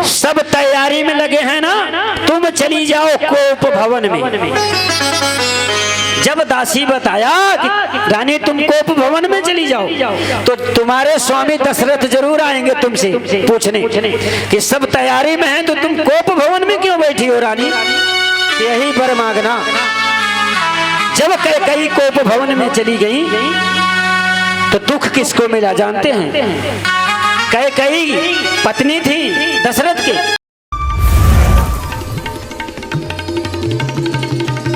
सब तैयारी में लगे हैं ना, तुम चली जाओ कोप भवन में। जब दासी बताया कि रानी तुम कोप भवन में चली जाओ, तो तुम्हारे स्वामी दशरथ जरूर आएंगे तुमसे पूछने कि सब तैयारी में है तो तुम कोप भवन में क्यों बैठी हो रानी, यही वर मांगना। जब कैकेयी कोप भवन में चली गई तो दुख किसको मिला जानते हैं? कैकेयी पत्नी थी दशरथ के।